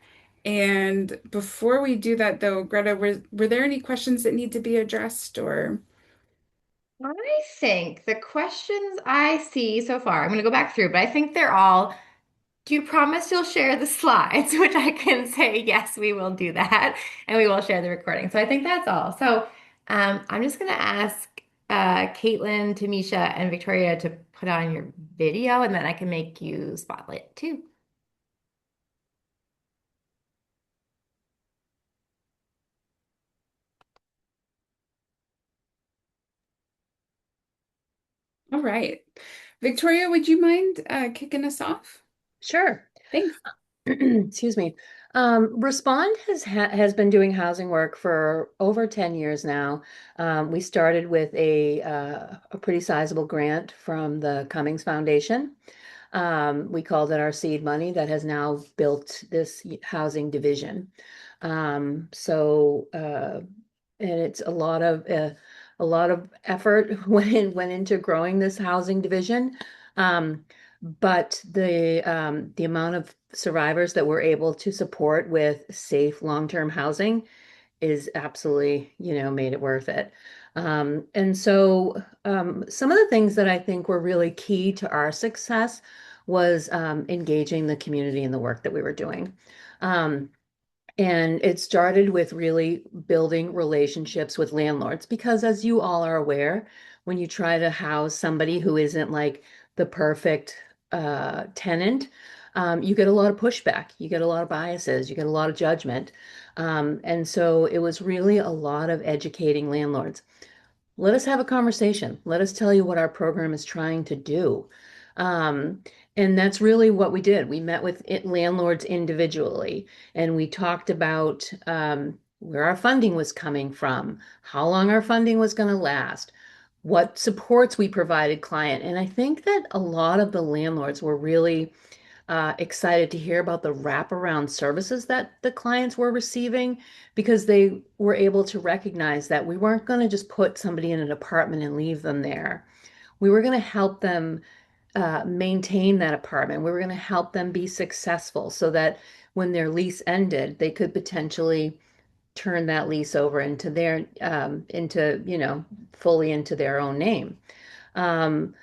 And before we do that, though, Greta, were there any questions that need to be addressed or? I think the questions I see so far, I'm going to go back through, but I think they're all, do you promise you'll share the slides? Which I can say, yes, we will do that, and we will share the recording. So I think that's all. So I'm just going to ask Caitlin, Tamisha, and Victoria to put on your video, and then I can make you spotlight too. All right. Victoria, would you mind kicking us off? Sure. Thanks. Excuse me. Respond has been doing housing work for over 10 years now. We started with a pretty sizable grant from the Cummings Foundation. We called it our seed money that has now built this housing division. And it's a lot of effort went into growing this housing division. But the amount of survivors that we're able to support with safe long-term housing is absolutely, made it worth it. Some of the things that I think were really key to our success was engaging the community in the work that we were doing. Um, And it started with really building relationships with landlords because, as you all are aware, when you try to house somebody who isn't like the perfect tenant, you get a lot of pushback, you get a lot of biases, you get a lot of judgment. And so it was really a lot of educating landlords. Let us have a conversation. Let us tell you what our program is trying to do. Um, and that's really what we did. We met with landlords individually and we talked about where our funding was coming from, how long our funding was going to last, what supports we provided client. And I think that a lot of the landlords were really excited to hear about the wraparound services that the clients were receiving because they were able to recognize that we weren't going to just put somebody in an apartment and leave them there. We were going to help them maintain that apartment. We were going to help them be successful so that when their lease ended, they could potentially turn that lease over into fully into their own name. Um,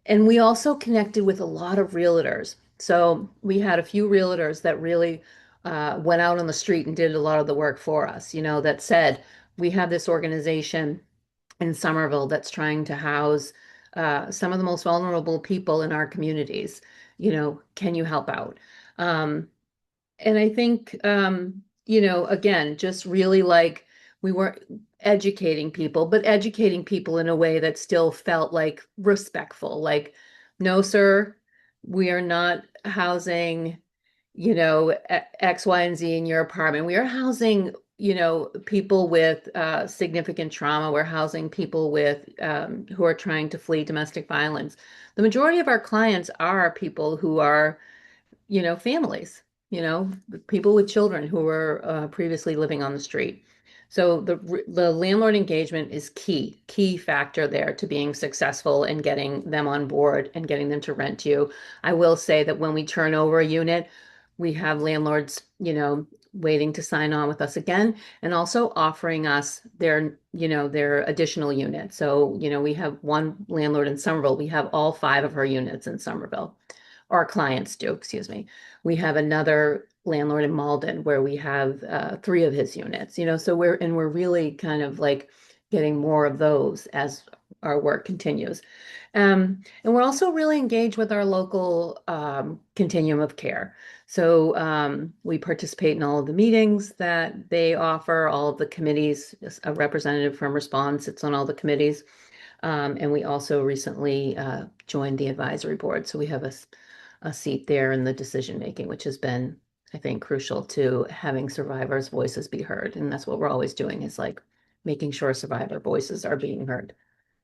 and we also connected with a lot of realtors. So we had a few realtors that really went out on the street and did a lot of the work for us, that said, we have this organization in Somerville that's trying to house some of the most vulnerable people in our communities. Can you help out? Um, and I think, again, just really like we weren't educating people, but educating people in a way that still felt like respectful. Like, no, sir, we are not housing, X, Y, and Z in your apartment. We are housing, people with significant trauma. We're housing people with who are trying to flee domestic violence. The majority of our clients are people who are families, people with children who were previously living on the street. So the landlord engagement is key factor there to being successful and getting them on board and getting them to rent you. I will say that when we turn over a unit, we have landlords, waiting to sign on with us again and also offering us their additional units. So, we have one landlord in Somerville. We have all 5 of her units in Somerville. Our clients do, excuse me. We have another landlord in Malden where we have 3 of his units, so we're really kind of like getting more of those as our work continues. And we're also really engaged with our local continuum of care. So we participate in all of the meetings that they offer, all of the committees. A representative from Response sits on all the committees. And we also recently joined the advisory board. So we have a seat there in the decision making, which has been, I think, crucial to having survivors' voices be heard. And that's what we're always doing is like making sure survivor voices are being heard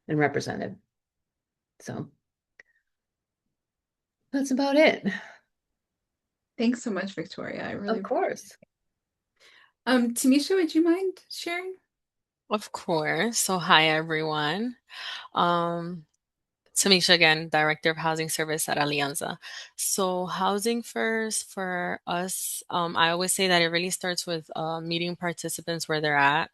and represented. So that's about it. Thanks so much, Victoria. I really Of course. Tamisha, would you mind sharing? Of course. So, hi everyone. Um, Tamisha again, Director of Housing Service at Alianza. So, housing first for us, I always say that it really starts with meeting participants where they're at.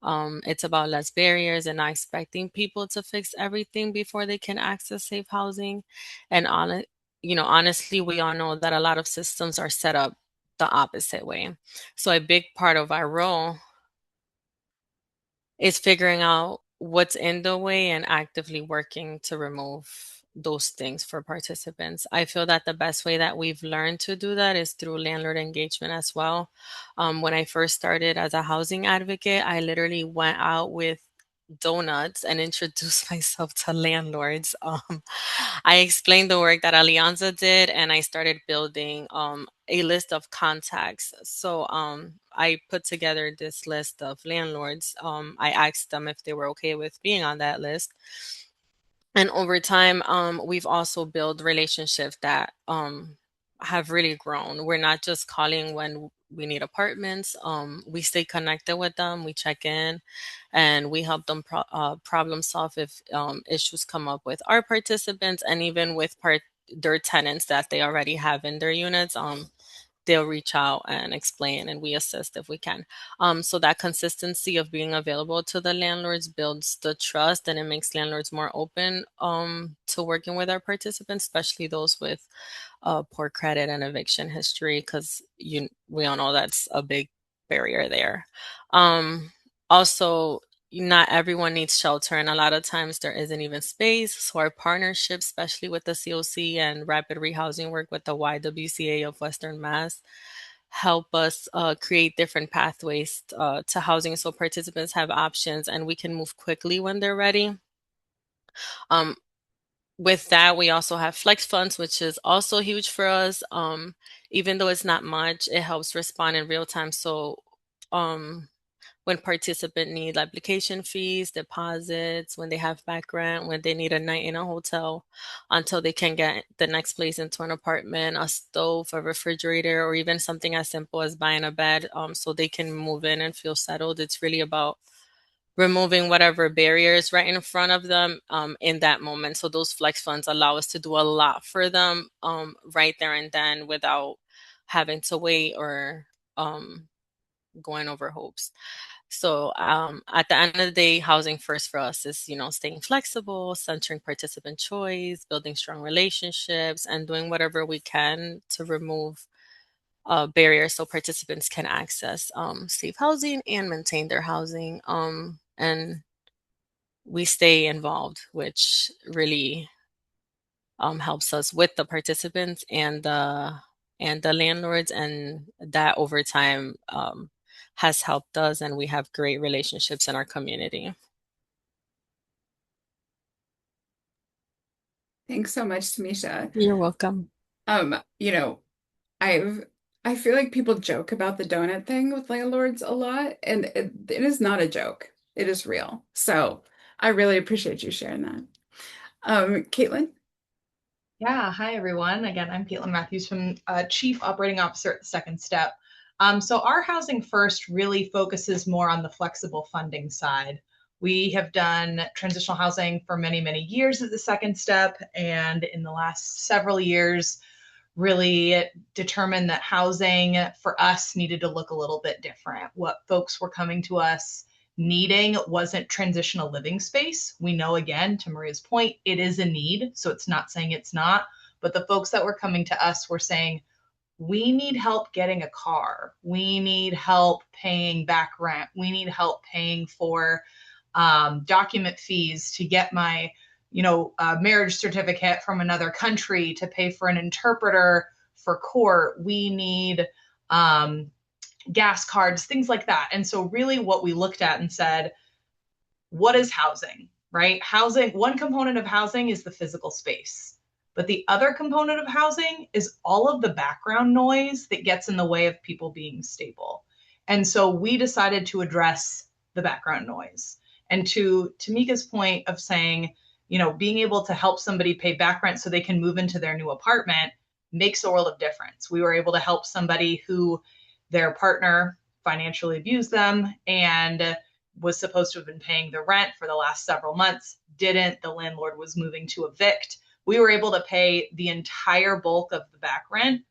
It's about less barriers and not expecting people to fix everything before they can access safe housing. And honestly, we all know that a lot of systems are set up the opposite way. So, a big part of our role is figuring out what's in the way and actively working to remove those things for participants. I feel that the best way that we've learned to do that is through landlord engagement as well. When I first started as a housing advocate, I literally went out with donuts and introduced myself to landlords. I explained the work that Alianza did, and I started building a list of contacts. So I put together this list of landlords. I asked them if they were okay with being on that list. And over time, we've also built relationships that have really grown. We're not just calling when we need apartments. We stay connected with them. We check in, and we help them problem solve if issues come up with our participants, and even with their tenants that they already have in their units. They'll reach out and explain, and we assist if we can. So that consistency of being available to the landlords builds the trust, and it makes landlords more open to working with our participants, especially those with poor credit and eviction history, because we all know that's a big barrier there. Also, not everyone needs shelter, and a lot of times there isn't even space. So our partnership, especially with the COC and rapid rehousing work with the YWCA of Western Mass, help us create different pathways to housing so participants have options and we can move quickly when they're ready. Um, with that, we also have flex funds, which is also huge for us. Even though it's not much, it helps respond in real time. So um, when participants need application fees, deposits, when they have back rent, when they need a night in a hotel, until they can get the next place into an apartment, a stove, a refrigerator, or even something as simple as buying a bed, so they can move in and feel settled. It's really about removing whatever barriers right in front of them in that moment. So those flex funds allow us to do a lot for them right there and then without having to wait or going over hopes. So at the end of the day, housing first for us is, staying flexible, centering participant choice, building strong relationships, and doing whatever we can to remove barriers so participants can access safe housing and maintain their housing. And we stay involved, which really helps us with the participants and the landlords, and that over time has helped us, and we have great relationships in our community. Thanks so much, Tamisha. You're welcome. You know, I've I feel like people joke about the donut thing with landlords a lot, and it is not a joke. It is real. So I really appreciate you sharing that. Caitlin? Yeah, hi everyone. Again, I'm Caitlin Matthews from Chief Operating Officer at the Second Step. So our Housing First really focuses more on the flexible funding side. We have done transitional housing for many, many years at the Second Step, and in the last several years, really determined that housing for us needed to look a little bit different. What folks were coming to us needing wasn't transitional living space. We know, again, to Maria's point, it is a need. So it's not saying it's not. But the folks that were coming to us were saying, we need help getting a car. We need help paying back rent. We need help paying for document fees to get my marriage certificate from another country, to pay for an interpreter for court. We need gas cards, things like that. And so really what we looked at and said, what is housing, right? Housing, one component of housing is the physical space. But the other component of housing is all of the background noise that gets in the way of people being stable. And so we decided to address the background noise. And to Tamika's point of saying, being able to help somebody pay back rent so they can move into their new apartment makes a world of difference. We were able to help somebody who their partner financially abused them and was supposed to have been paying the rent for the last several months, didn't. The landlord was moving to evict. We were able to pay the entire bulk of the back rent,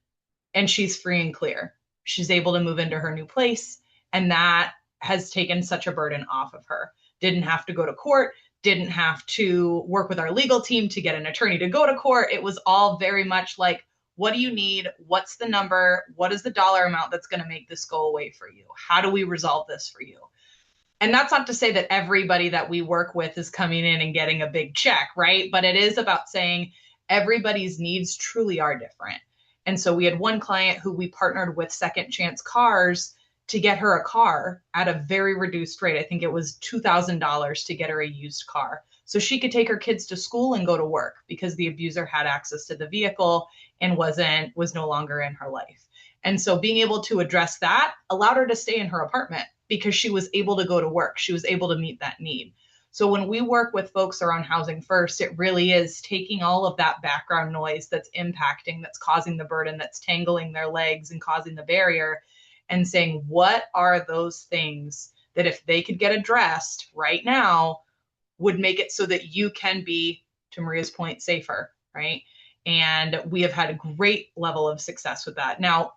and she's free and clear. She's able to move into her new place, and that has taken such a burden off of her. Didn't have to go to court, didn't have to work with our legal team to get an attorney to go to court. It was all very much like, what do you need? What's the number? What is the dollar amount that's going to make this go away for you? How do we resolve this for you? And that's not to say that everybody that we work with is coming in and getting a big check, right? But it is about saying everybody's needs truly are different. And so we had one client who we partnered with Second Chance Cars to get her a car at a very reduced rate. I think it was $2,000 to get her a used car, so she could take her kids to school and go to work, because the abuser had access to the vehicle and was no longer in her life. And so being able to address that allowed her to stay in her apartment because she was able to go to work. She was able to meet that need. So when we work with folks around Housing First, it really is taking all of that background noise that's impacting, that's causing the burden, that's tangling their legs and causing the barrier, and saying, what are those things that if they could get addressed right now would make it so that you can be, to Maria's point, safer, right? And we have had a great level of success with that. Now,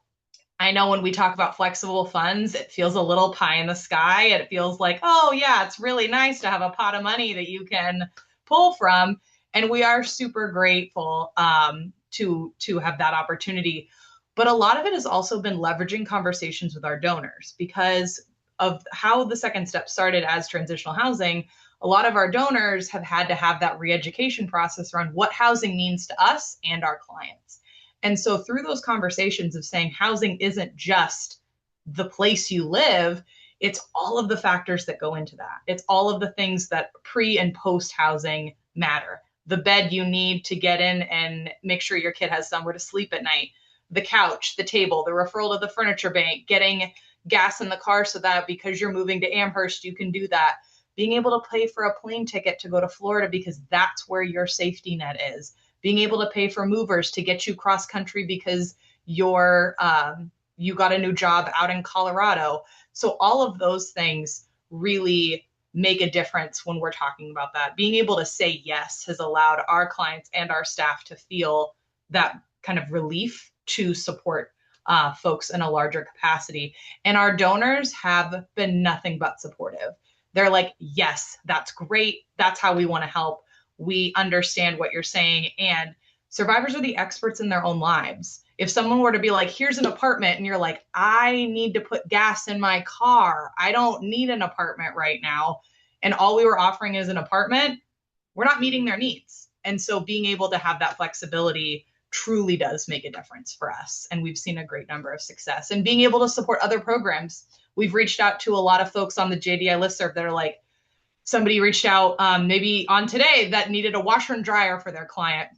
I know when we talk about flexible funds, it feels a little pie in the sky. It feels like, oh yeah, it's really nice to have a pot of money that you can pull from. And we are super grateful to have that opportunity. But a lot of it has also been leveraging conversations with our donors because of how the second step started as transitional housing. A lot of our donors have had to have that re-education process around what housing means to us and our clients. And so through those conversations of saying housing isn't just the place you live, it's all of the factors that go into that. It's all of the things that pre and post housing matter. The bed you need to get in and make sure your kid has somewhere to sleep at night, the couch, the table, the referral to the furniture bank, getting gas in the car so that because you're moving to Amherst, you can do that. Being able to pay for a plane ticket to go to Florida because that's where your safety net is. Being able to pay for movers to get you cross country because you got a new job out in Colorado. So all of those things really make a difference when we're talking about that. Being able to say yes has allowed our clients and our staff to feel that kind of relief to support folks in a larger capacity. And our donors have been nothing but supportive. They're like, yes, that's great. That's how we want to help. We understand what you're saying. And survivors are the experts in their own lives. If someone were to be like, here's an apartment, and you're like, I need to put gas in my car, I don't need an apartment right now, and all we were offering is an apartment, we're not meeting their needs. And so being able to have that flexibility truly does make a difference for us. And we've seen a great number of success. And being able to support other programs, we've reached out to a lot of folks on the JDI listserv that are like, somebody reached out maybe on today that needed a washer and dryer for their client.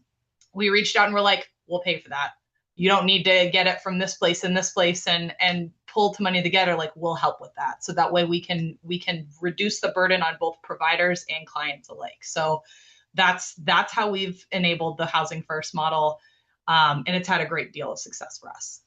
We reached out and we're like, we'll pay for that. You don't need to get it from this place and this place and pull to money together. Like, we'll help with that. So that way we can reduce the burden on both providers and clients alike. So that's how we've enabled the housing first model. And it's had a great deal of success for us.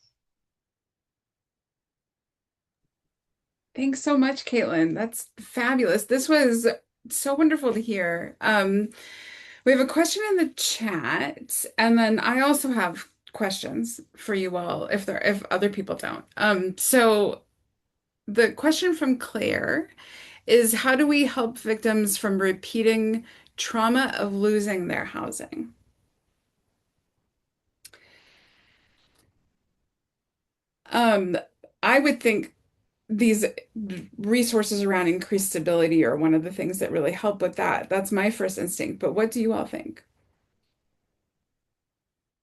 Thanks so much, Caitlin. That's fabulous. This was so wonderful to hear. We have a question in the chat, and then I also have questions for you all if other people don't. So the question from Claire is, how do we help victims from repeating trauma of losing their housing? Um, I would think these resources around increased stability are one of the things that really help with that. That's my first instinct, but what do you all think?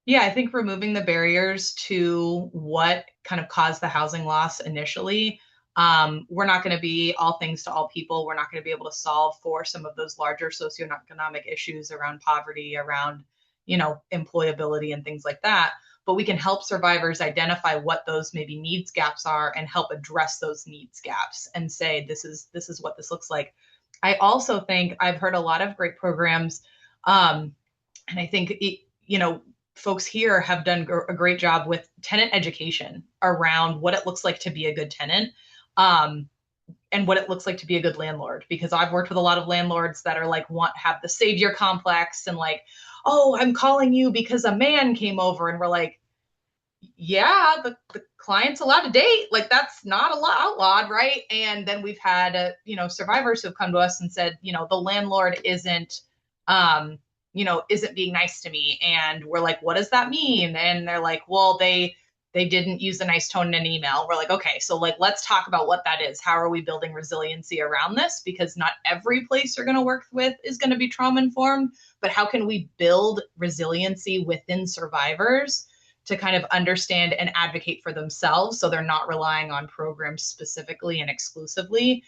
Yeah, I think removing the barriers to what kind of caused the housing loss initially. We're not going to be all things to all people. We're not going to be able to solve for some of those larger socioeconomic issues around poverty, around, employability and things like that. But we can help survivors identify what those maybe needs gaps are and help address those needs gaps and say, this is what this looks like. I also think I've heard a lot of great programs. And I think, folks here have done a great job with tenant education around what it looks like to be a good tenant, and what it looks like to be a good landlord. Because I've worked with a lot of landlords that are like, have the savior complex and like, oh, I'm calling you because a man came over. And we're like, yeah, the client's allowed to date. Like, that's not outlawed, right? And then we've had, survivors who have come to us and said, the landlord isn't being nice to me. And we're like, what does that mean? And they're like, well, they didn't use a nice tone in an email. We're like, okay, so like, let's talk about what that is. How are we building resiliency around this? Because not every place you're going to work with is going to be trauma informed, but how can we build resiliency within survivors to kind of understand and advocate for themselves so they're not relying on programs specifically and exclusively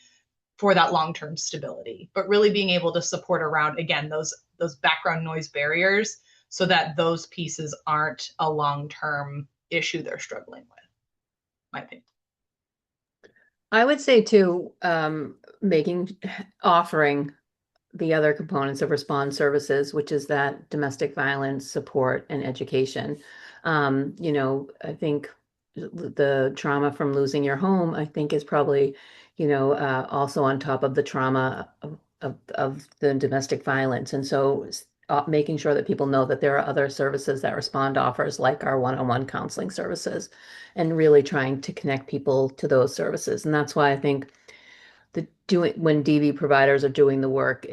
for that long-term stability, but really being able to support around, again, those background noise barriers so that those pieces aren't a long-term issue they're struggling with, my opinion. I would say too, offering the other components of response services, which is that domestic violence support and education. I think the trauma from losing your home, I think is probably, also on top of the trauma of the domestic violence. And so making sure that people know that there are other services that Respond offers, like our one-on-one counseling services, and really trying to connect people to those services. And that's why I think when DV providers are doing the work,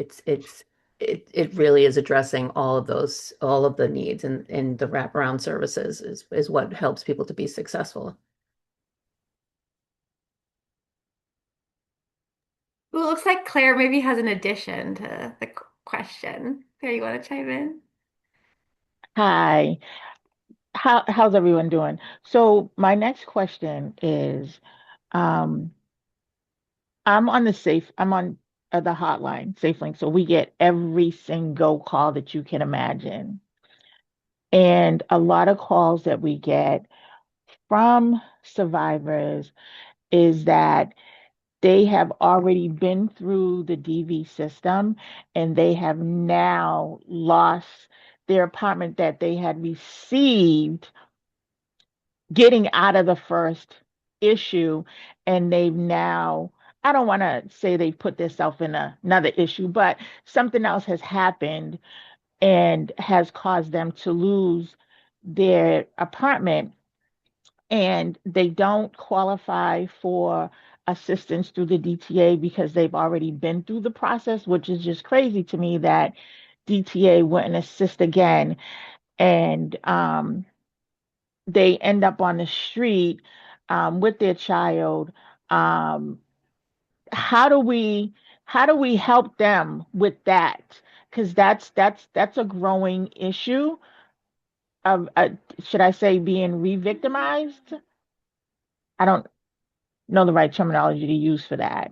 it really is addressing all of the needs, and the wraparound services is what helps people to be successful. Well, it looks like Claire maybe has an addition to the question. Claire, you want to chime in? Hi, how's everyone doing? So my next question is, um, I'm on the hotline, SafeLink. So we get every single call that you can imagine. And a lot of calls that we get from survivors is that they have already been through the DV system and they have now lost their apartment that they had received getting out of the first issue, and they've now, I don't want to say they've put themselves in another issue, but something else has happened and has caused them to lose their apartment, and they don't qualify for assistance through the DTA because they've already been through the process, which is just crazy to me that DTA wouldn't assist again. And they end up on the street with their child. Um, how do we help them with that? Because that's a growing issue of should I say being re-victimized? I don't know the right terminology to use for that.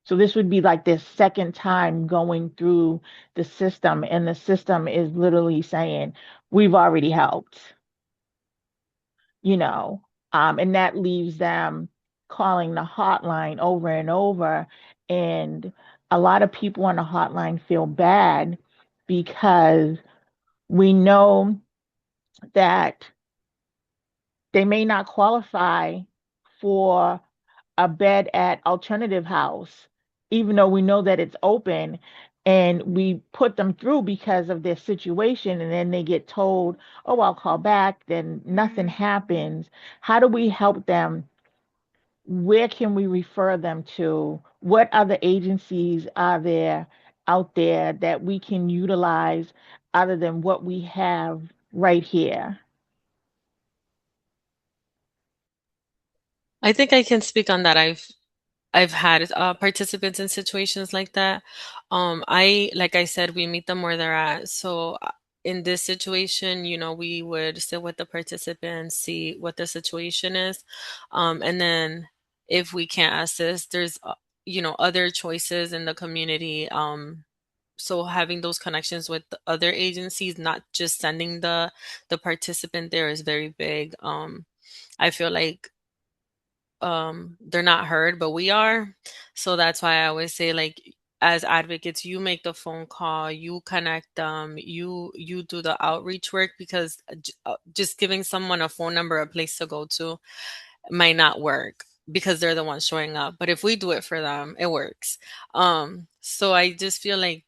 So this would be like their second time going through the system, and the system is literally saying, "We've already helped." you know, and that leaves them calling the hotline over and over. And a lot of people on the hotline feel bad because we know that they may not qualify for a bed at alternative house, even though we know that it's open. And we put them through because of their situation, and then they get told, oh, I'll call back, then nothing happens. How do we help them? Where can we refer them to? What other agencies are there out there that we can utilize other than what we have right here? I think I can speak on that. I've had participants in situations like that. Like I said, we meet them where they're at. So in this situation, we would sit with the participants, see what the situation is, and then if we can't assist, there's other choices in the community. So having those connections with the other agencies, not just sending the participant there, is very big. I feel like they're not heard, but we are. So that's why I always say, like, as advocates, you make the phone call, you connect them, you do the outreach work, because just giving someone a phone number, a place to go to, might not work because they're the ones showing up. But if we do it for them, it works. So I just feel like,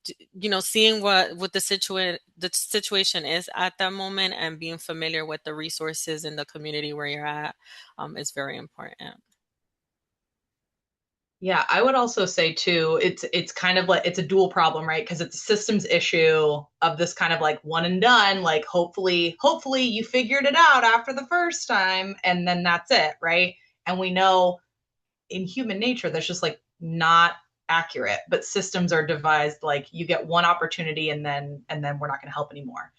seeing what the situation is at that moment, and being familiar with the resources in the community where you're at, is very important. Yeah, I would also say too, it's kind of like it's a dual problem, right? Because it's a systems issue of this kind of like one and done, like hopefully you figured it out after the first time and then that's it, right? And we know in human nature that's just like not accurate, but systems are devised like you get one opportunity and then we're not going to help anymore.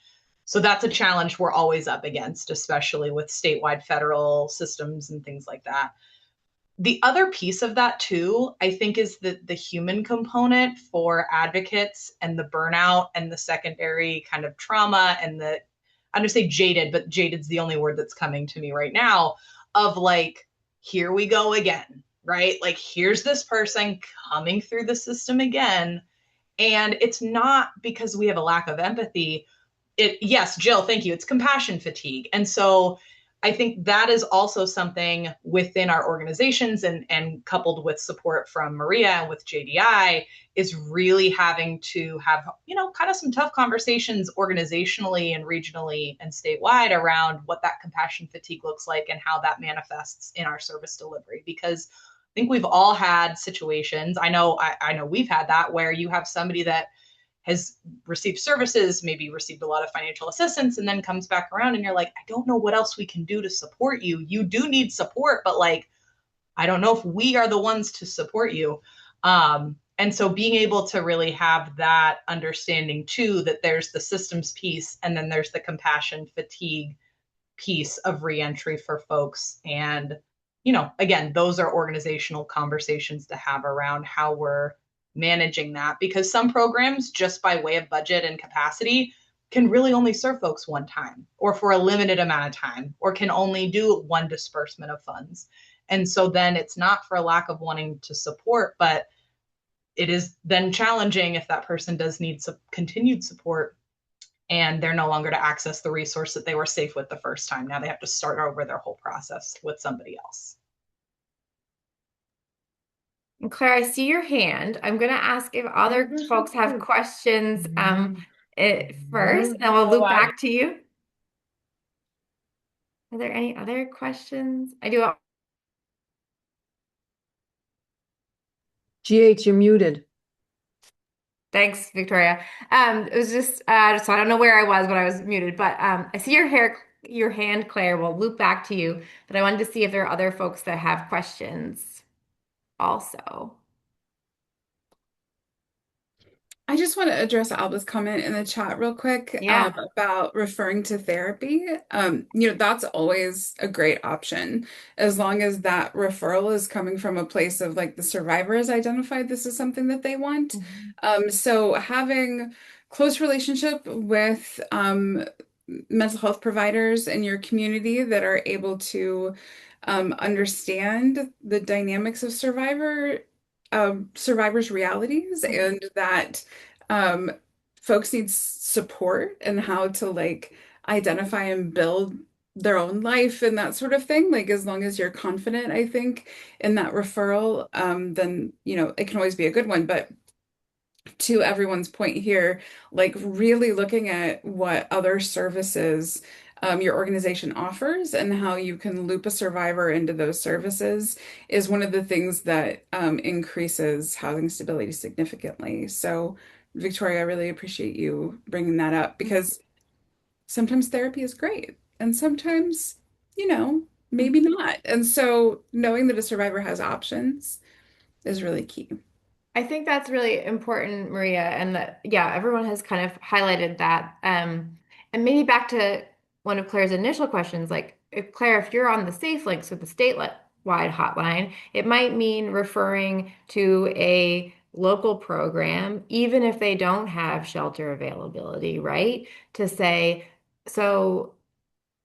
So that's a challenge we're always up against, especially with statewide federal systems and things like that. The other piece of that too, I think, is the human component for advocates and the burnout and the secondary kind of trauma and I'm going to say jaded, but jaded's the only word that's coming to me right now, of like, here we go again, right? Like, here's this person coming through the system again. And it's not because we have a lack of empathy. Yes, Jill, thank you. It's compassion fatigue. And so I think that is also something within our organizations, and coupled with support from Maria and with JDI, is really having to have, kind of some tough conversations organizationally and regionally and statewide around what that compassion fatigue looks like and how that manifests in our service delivery. Because I think we've all had situations. I know we've had that, where you have somebody that has received services, maybe received a lot of financial assistance, and then comes back around and you're like, I don't know what else we can do to support you. You do need support, but like, I don't know if we are the ones to support you. And so being able to really have that understanding too, that there's the systems piece and then there's the compassion fatigue piece of reentry for folks. And, again, those are organizational conversations to have around how we're managing that, because some programs, just by way of budget and capacity, can really only serve folks one time or for a limited amount of time, or can only do one disbursement of funds. And so then it's not for a lack of wanting to support, but it is then challenging if that person does need continued support and they're no longer to access the resource that they were safe with the first time. Now they have to start over their whole process with somebody else. And Claire, I see your hand. I'm going to ask if other folks have questions first, and then we'll loop back to you. Are there any other questions? I do. GH, you're muted. Thanks, Victoria. It was just so I don't know where I was when I was muted, but I see your hand, Claire. We'll loop back to you, but I wanted to see if there are other folks that have questions also. I just want to address Alba's comment in the chat real quick Yeah. about referring to therapy. That's always a great option as long as that referral is coming from a place of like the survivor has identified this is something that they want. So having close relationship with mental health providers in your community that are able to understand the dynamics of survivors' realities and that um, folks need support and how to like identify and build their own life and that sort of thing. Like as long as you're confident, I think, in that referral, then it can always be a good one. But to everyone's point here, like really looking at what other services your organization offers and how you can loop a survivor into those services is one of the things that increases housing stability significantly. So, Victoria, I really appreciate you bringing that up because sometimes therapy is great and sometimes, maybe not. And so, knowing that a survivor has options is really key. I think that's really important, Maria, and that, yeah, everyone has kind of highlighted that. And maybe back to one of Claire's initial questions, like if Claire, if you're on the Safe Links with the statewide hotline, it might mean referring to a local program, even if they don't have shelter availability, right? To say, so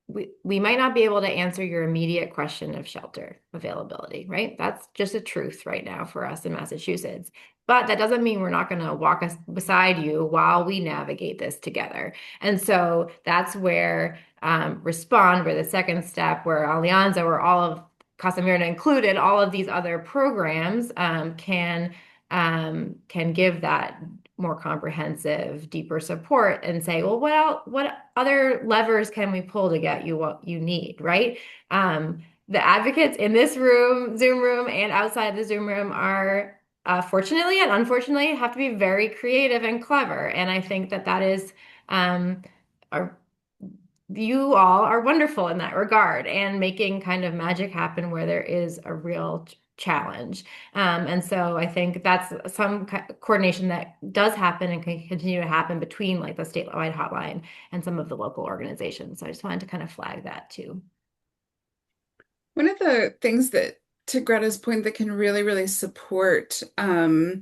we might not be able to answer your immediate question of shelter availability, right? That's just a truth right now for us in Massachusetts. But that doesn't mean we're not going to walk us beside you while we navigate this together. And so that's where Respond, where the second step, where Alianza, where all of Casa Mirna included, all of these other programs can give that more comprehensive, deeper support and say, well, what other levers can we pull to get you what you need, right? The advocates in this room, Zoom room, and outside the Zoom room are fortunately and unfortunately have to be very creative and clever. And I think that is are you all are wonderful in that regard and making kind of magic happen where there is a real challenge. And so I think that's some coordination that does happen and can continue to happen between like the statewide hotline and some of the local organizations. So I just wanted to kind of flag that too. One of the things that, to Greta's point, that can really, really support a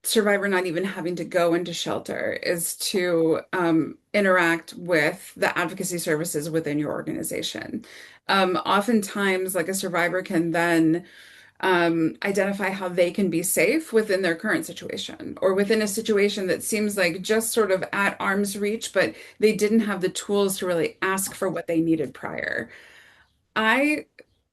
survivor not even having to go into shelter is to interact with the advocacy services within your organization. Oftentimes, like a survivor can then identify how they can be safe within their current situation or within a situation that seems like just sort of at arm's reach, but they didn't have the tools to really ask for what they needed prior. I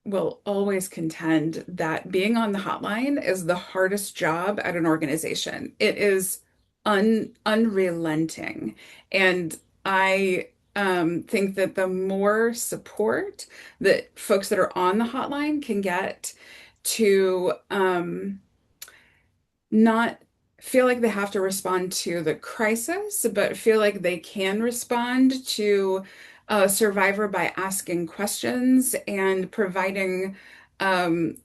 will always contend that being on the hotline is the hardest job at an organization. It is unrelenting. And I think that the more support that folks that are on the hotline can get to not feel like they have to respond to the crisis, but feel like they can respond to a survivor by asking questions and providing um,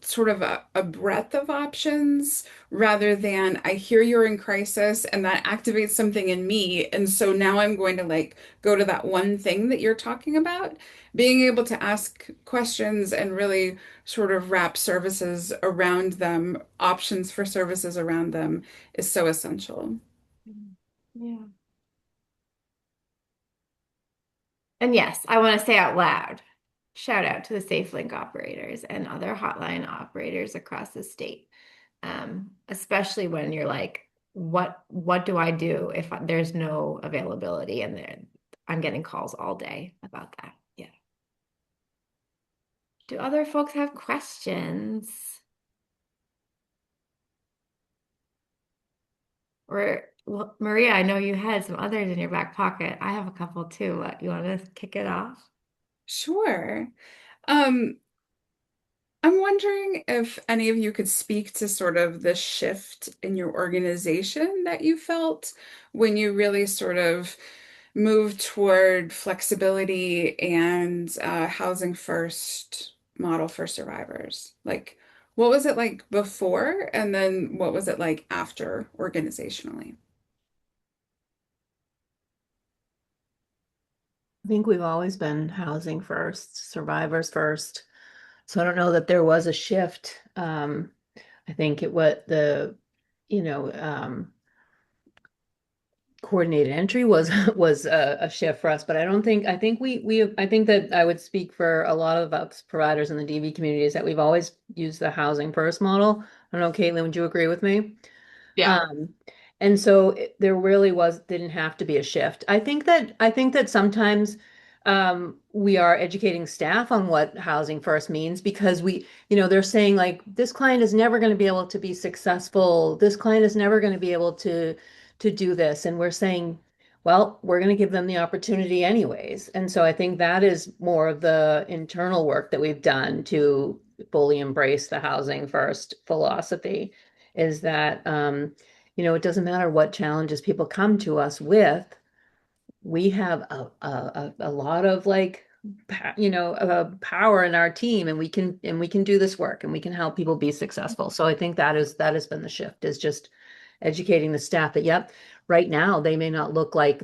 sort of a breadth of options rather than I hear you're in crisis and that activates something in me. And so now I'm going to like go to that one thing that you're talking about. Being able to ask questions and really sort of wrap services around them, options for services around them is so essential. Yeah. And yes, I want to say out loud, shout out to the SafeLink operators and other hotline operators across the state. Especially when you're like, what do I do if there's no availability? And then I'm getting calls all day about that. Yeah. Do other folks have questions? Or well, Maria, I know you had some others in your back pocket. I have a couple too. What, you want to kick it off? Sure. Um, I'm wondering if any of you could speak to sort of the shift in your organization that you felt when you really sort of moved toward flexibility and housing first model for survivors. Like, what was it like before, and then what was it like after organizationally? I think we've always been housing first, survivors first. So I don't know that there was a shift. I think it what the, you know, coordinated entry was was a shift for us, but I don't think I think that I would speak for a lot of us providers in the DV community is that we've always used the housing first model. I don't know, Caitlin, would you agree with me? Yeah. Um, and so there really didn't have to be a shift. I think that sometimes we are educating staff on what housing first means because they're saying like this client is never going to be able to be successful. This client is never going to be able to do this. And we're saying, well, we're going to give them the opportunity anyways. And so I think that is more of the internal work that we've done to fully embrace the housing first philosophy is that it doesn't matter what challenges people come to us with. We have a lot of like, power in our team, and we can do this work, and we can help people be successful. So I think that has been the shift is just educating the staff that, yep, right now they may not look like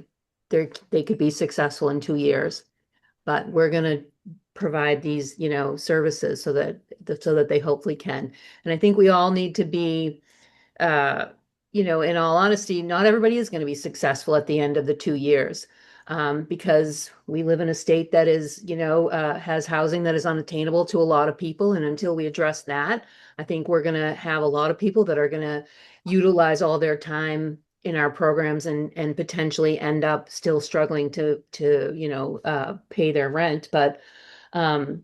they could be successful in 2 years, but we're going to provide these, services so that they hopefully can. And I think we all need to be uh, in all honesty, not everybody is going to be successful at the end of the 2 years, because we live in a state that is, has housing that is unattainable to a lot of people. And until we address that, I think we're going to have a lot of people that are going to utilize all their time in our programs and potentially end up still struggling to pay their rent. Um,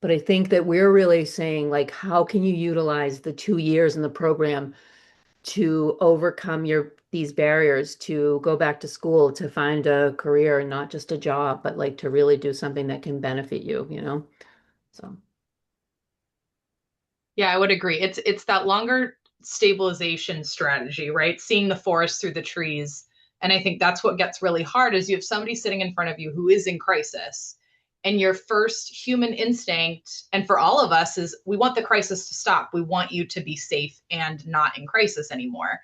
but I think that we're really saying, like, how can you utilize the 2 years in the program to overcome these barriers to go back to school, to find a career and not just a job, but like to really do something that can benefit you. So Yeah, I would agree. It's that longer stabilization strategy, right? Seeing the forest through the trees. And I think that's what gets really hard is you have somebody sitting in front of you who is in crisis. And your first human instinct, and for all of us, is we want the crisis to stop. We want you to be safe and not in crisis anymore.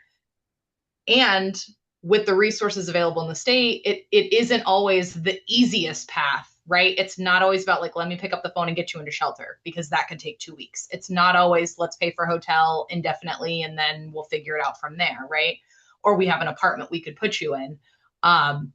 And with the resources available in the state, it isn't always the easiest path, right? It's not always about like, let me pick up the phone and get you into shelter because that could take 2 weeks. It's not always let's pay for a hotel indefinitely and then we'll figure it out from there, right? Or we have an apartment we could put you in. Um,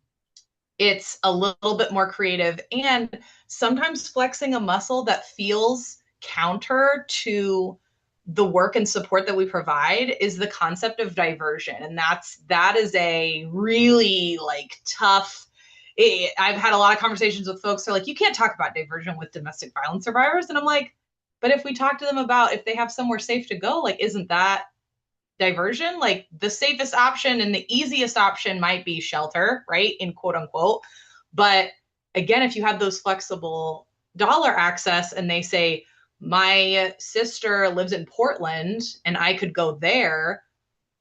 it's a little bit more creative and sometimes flexing a muscle that feels counter to the work and support that we provide is the concept of diversion. And that is a really like tough. I've had a lot of conversations with folks who are like, you can't talk about diversion with domestic violence survivors. And I'm like, but if we talk to them about if they have somewhere safe to go, like, isn't that diversion? Like the safest option and the easiest option might be shelter, right? In quote unquote. But again, if you have those flexible dollar access and they say, my sister lives in Portland and I could go there,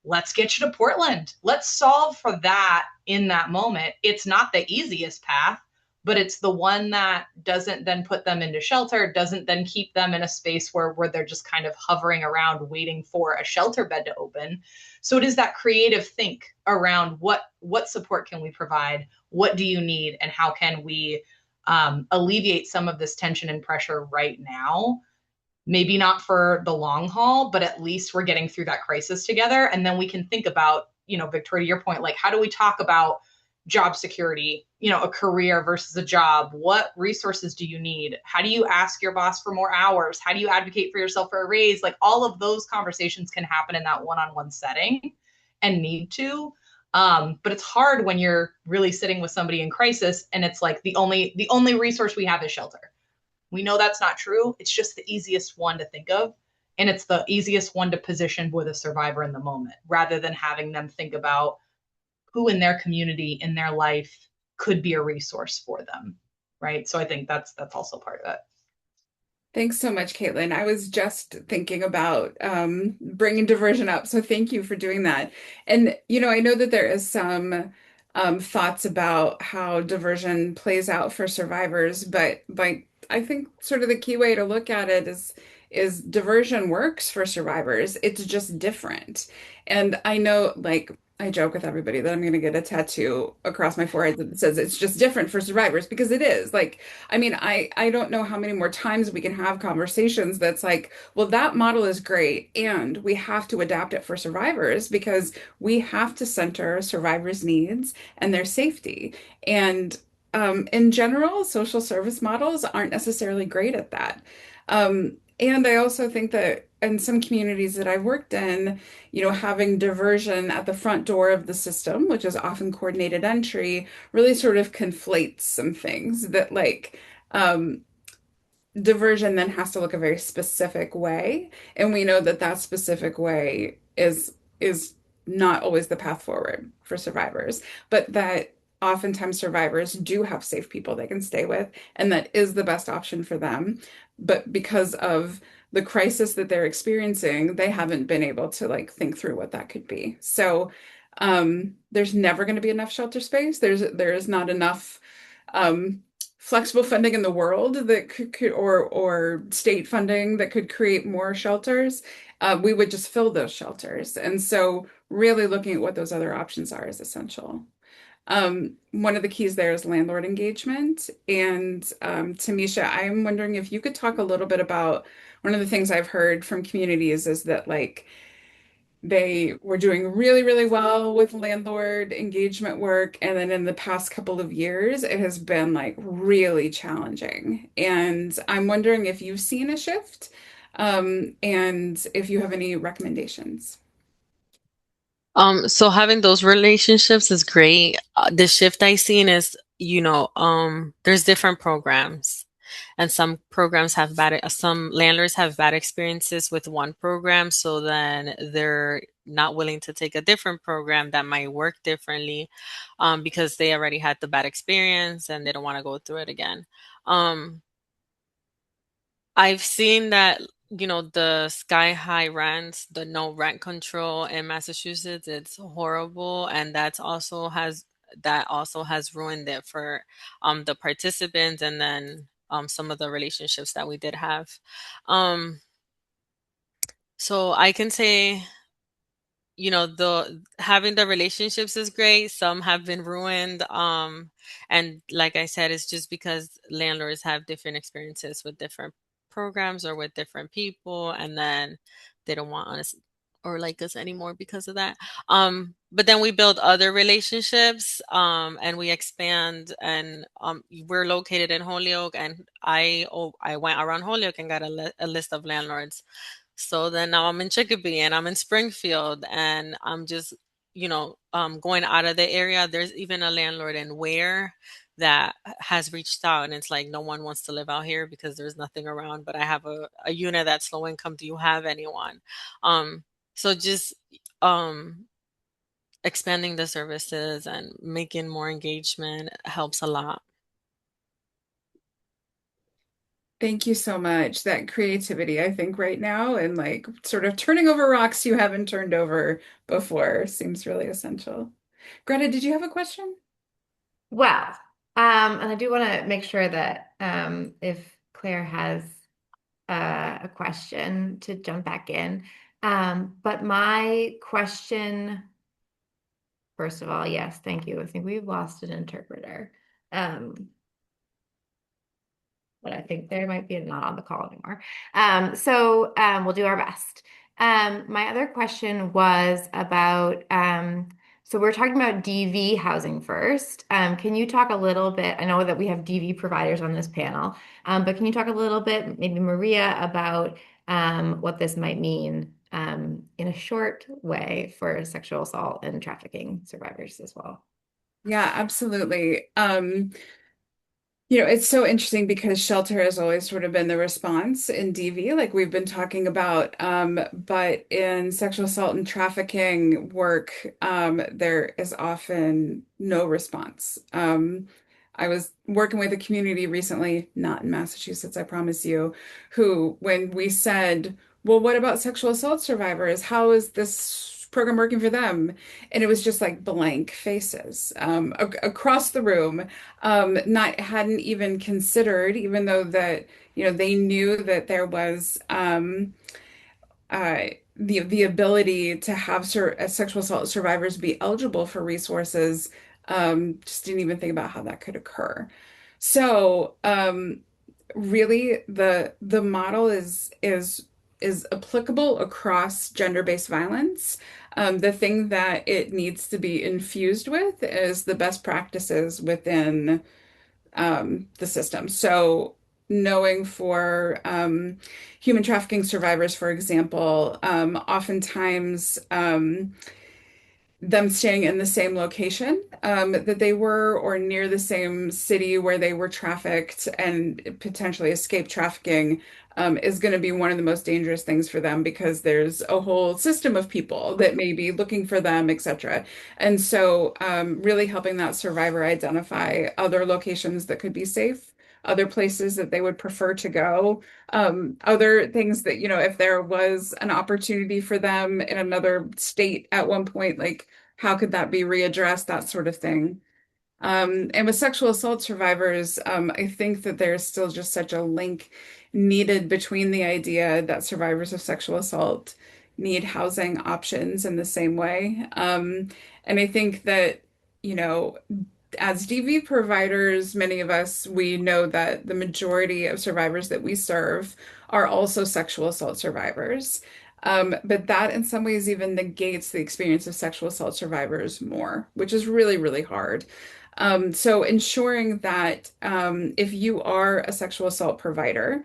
let's get you to Portland. Let's solve for that in that moment. It's not the easiest path, but it's the one that doesn't then put them into shelter, doesn't then keep them in a space where they're just kind of hovering around waiting for a shelter bed to open. So it is that creative think around what support can we provide, what do you need, and how can we alleviate some of this tension and pressure right now. Maybe not for the long haul, but at least we're getting through that crisis together. And then we can think about, Victoria, to your point, like, how do we talk about job security, a career versus a job? What resources do you need? How do you ask your boss for more hours? How do you advocate for yourself for a raise? Like, all of those conversations can happen in that one-on-one setting and need to. But it's hard when you're really sitting with somebody in crisis and it's like the only resource we have is shelter. We know that's not true. It's just the easiest one to think of. And it's the easiest one to position with a survivor in the moment, rather than having them think about who in their community, in their life, could be a resource for them. Right. So I think that's also part of it. Thanks so much, Caitlin. I was just thinking about bringing diversion up, so thank you for doing that. And I know that there is some thoughts about how diversion plays out for survivors, but I think sort of the key way to look at it is diversion works for survivors. It's just different. And I know, like, I joke with everybody that I'm going to get a tattoo across my forehead that says it's just different for survivors because it is. Like, I mean, I don't know how many more times we can have conversations that's like, well, that model is great, and we have to adapt it for survivors because we have to center survivors' needs and their safety. And in general, social service models aren't necessarily great at that. And I also think that in some communities that I've worked in, having diversion at the front door of the system, which is often coordinated entry, really sort of conflates some things that um, diversion then has to look a very specific way, and we know that that specific way is not always the path forward for survivors, but that oftentimes survivors do have safe people they can stay with, and that is the best option for them. But because of the crisis that they're experiencing, they haven't been able to like think through what that could be. So there's never going to be enough shelter space. There is not enough um, flexible funding in the world that could or state funding that could create more shelters. We would just fill those shelters. And so really looking at what those other options are is essential. One of the keys there is landlord engagement. And Tamisha, I'm wondering if you could talk a little bit about one of the things I've heard from communities is that like they were doing really, really well with landlord engagement work. And then in the past couple of years, it has been like really challenging. And I'm wondering if you've seen a shift, and if you have any recommendations. So having those relationships is great. The shift I seen is, there's different programs, and some programs have some landlords have bad experiences with one program, so then they're not willing to take a different program that might work differently, because they already had the bad experience and they don't want to go through it again. Um, I've seen that, the sky high rents, the no rent control in Massachusetts, it's horrible. And that also has ruined it for the participants, and then some of the relationships that we did have. Um, so I can say, the having the relationships is great. Some have been ruined. And like I said, it's just because landlords have different experiences with different programs or with different people, and then they don't want us or like us anymore because of that. But then we build other relationships, and we expand, and we're located in Holyoke, and I went around Holyoke and got a list of landlords. So then now I'm in Chicopee and I'm in Springfield, and I'm just, going out of the area. There's even a landlord in Ware that has reached out, and it's like no one wants to live out here because there's nothing around, but I have a unit that's low income. Do you have anyone? Um, so just um expanding the services and making more engagement helps a lot. Thank you so much. That creativity, I think, right now, and like sort of turning over rocks you haven't turned over before seems really essential. Greta, did you have a question? Well, and I do want to make sure that if Claire has a question to jump back in. But my question, first of all, yes, thank you. I think we've lost an interpreter. Um, but I think there might be not on the call anymore. We'll do our best. My other question was about, so we're talking about DV housing first. Can you talk a little bit? I know that we have DV providers on this panel, but can you talk a little bit, maybe Maria, about what this might mean in a short way for sexual assault and trafficking survivors as well? Yeah, absolutely. It's so interesting because shelter has always sort of been the response in DV, like we've been talking about. But in sexual assault and trafficking work, there is often no response. I was working with a community recently, not in Massachusetts, I promise you, who, when we said, well, what about sexual assault survivors? How is this program working for them? And it was just like blank faces across the room, not hadn't even considered, even though that they knew that there was uh, the ability to have sexual assault survivors be eligible for resources. Just didn't even think about how that could occur. So really, the model is applicable across gender-based violence. The thing that it needs to be infused with is the best practices within the system. So, knowing for human trafficking survivors, for example, oftentimes them staying in the same location that they were, or near the same city where they were trafficked and potentially escape trafficking, is going to be one of the most dangerous things for them because there's a whole system of people that may be looking for them, etc. And so, really helping that survivor identify other locations that could be safe. Other places that they would prefer to go, other things that, if there was an opportunity for them in another state at one point, like how could that be readdressed, that sort of thing. And with sexual assault survivors, I think that there's still just such a link needed between the idea that survivors of sexual assault need housing options in the same way. And I think that, you know, as DV providers, many of us, we know that the majority of survivors that we serve are also sexual assault survivors. But that in some ways even negates the experience of sexual assault survivors more, which is really, really hard. So ensuring that if you are a sexual assault provider,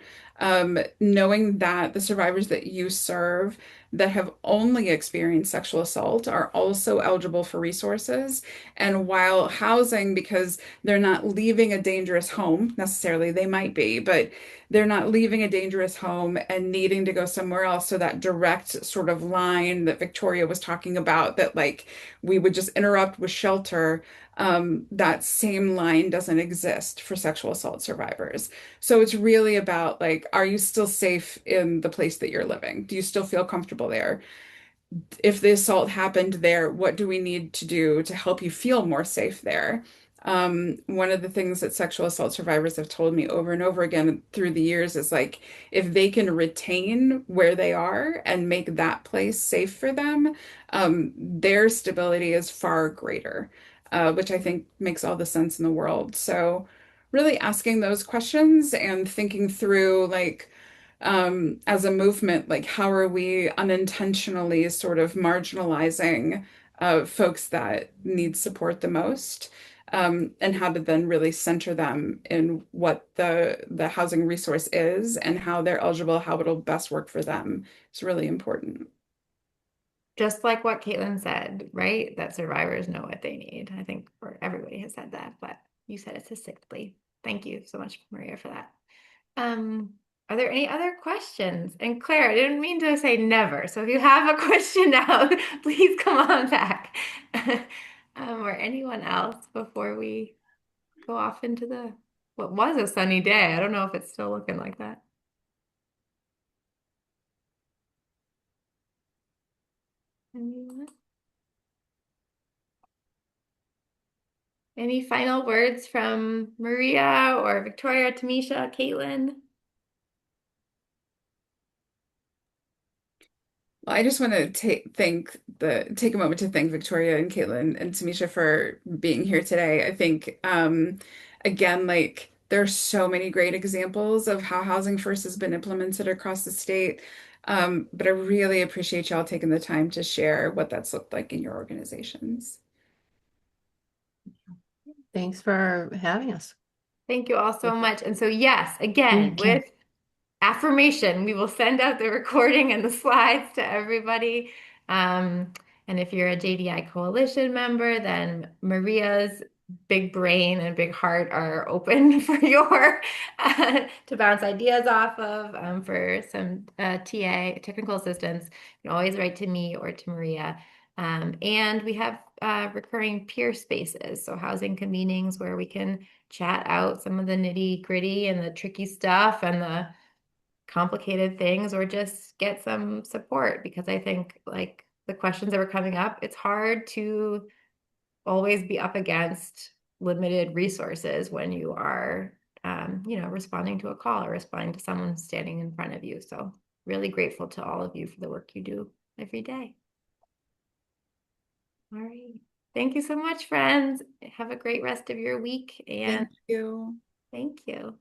knowing that the survivors that you serve that have only experienced sexual assault are also eligible for resources. And while housing, because they're not leaving a dangerous home necessarily, they might be, but they're not leaving a dangerous home and needing to go somewhere else. So that direct sort of line that Victoria was talking about, that like we would just interrupt with shelter, that same line doesn't exist for sexual assault survivors. So it's really about like, are you still safe in the place that you're living? Do you still feel comfortable there? If the assault happened there, what do we need to do to help you feel more safe there? One of the things that sexual assault survivors have told me over and over again through the years is like, if they can retain where they are and make that place safe for them, their stability is far greater, which I think makes all the sense in the world. So, really asking those questions and thinking through like, as a movement, like how are we unintentionally sort of marginalizing folks that need support the most, and how to then really center them in what the housing resource is and how they're eligible, how it'll best work for them. It's really important. Just like what Caitlin said, right? That survivors know what they need. I think or everybody has said that, but you said it succinctly. Thank you so much, Maria, for that. Um, are there any other questions? And Claire, I didn't mean to say never. So if you have a question now, please come on back. Or anyone else before we go off into the what was a sunny day. I don't know if it's still looking like that. Anyone? Any final words from Maria or Victoria, Tamisha, Caitlin? Well, I just want to take a moment to thank Victoria and Caitlin and Tamisha for being here today. I think again, like there are so many great examples of how Housing First has been implemented across the state. But I really appreciate y'all taking the time to share what that's looked like in your organizations. Thanks for having us. Thank you all so much. And so, yes, again, Thank you. with affirmation, we will send out the recording and the slides to everybody. Um, and if you're a JDI Coalition member, then Maria's big brain and big heart are open for your to bounce ideas off of for some TA technical assistance. You can always write to me or to Maria. And we have recurring peer spaces, so housing convenings where we can chat out some of the nitty gritty and the tricky stuff and the complicated things, or just get some support, because I think like the questions that were coming up, it's hard to always be up against limited resources when you are responding to a call or responding to someone standing in front of you. So really grateful to all of you for the work you do every day. All right. Thank you so much, friends. Have a great rest of your week, and Thank you. thank you.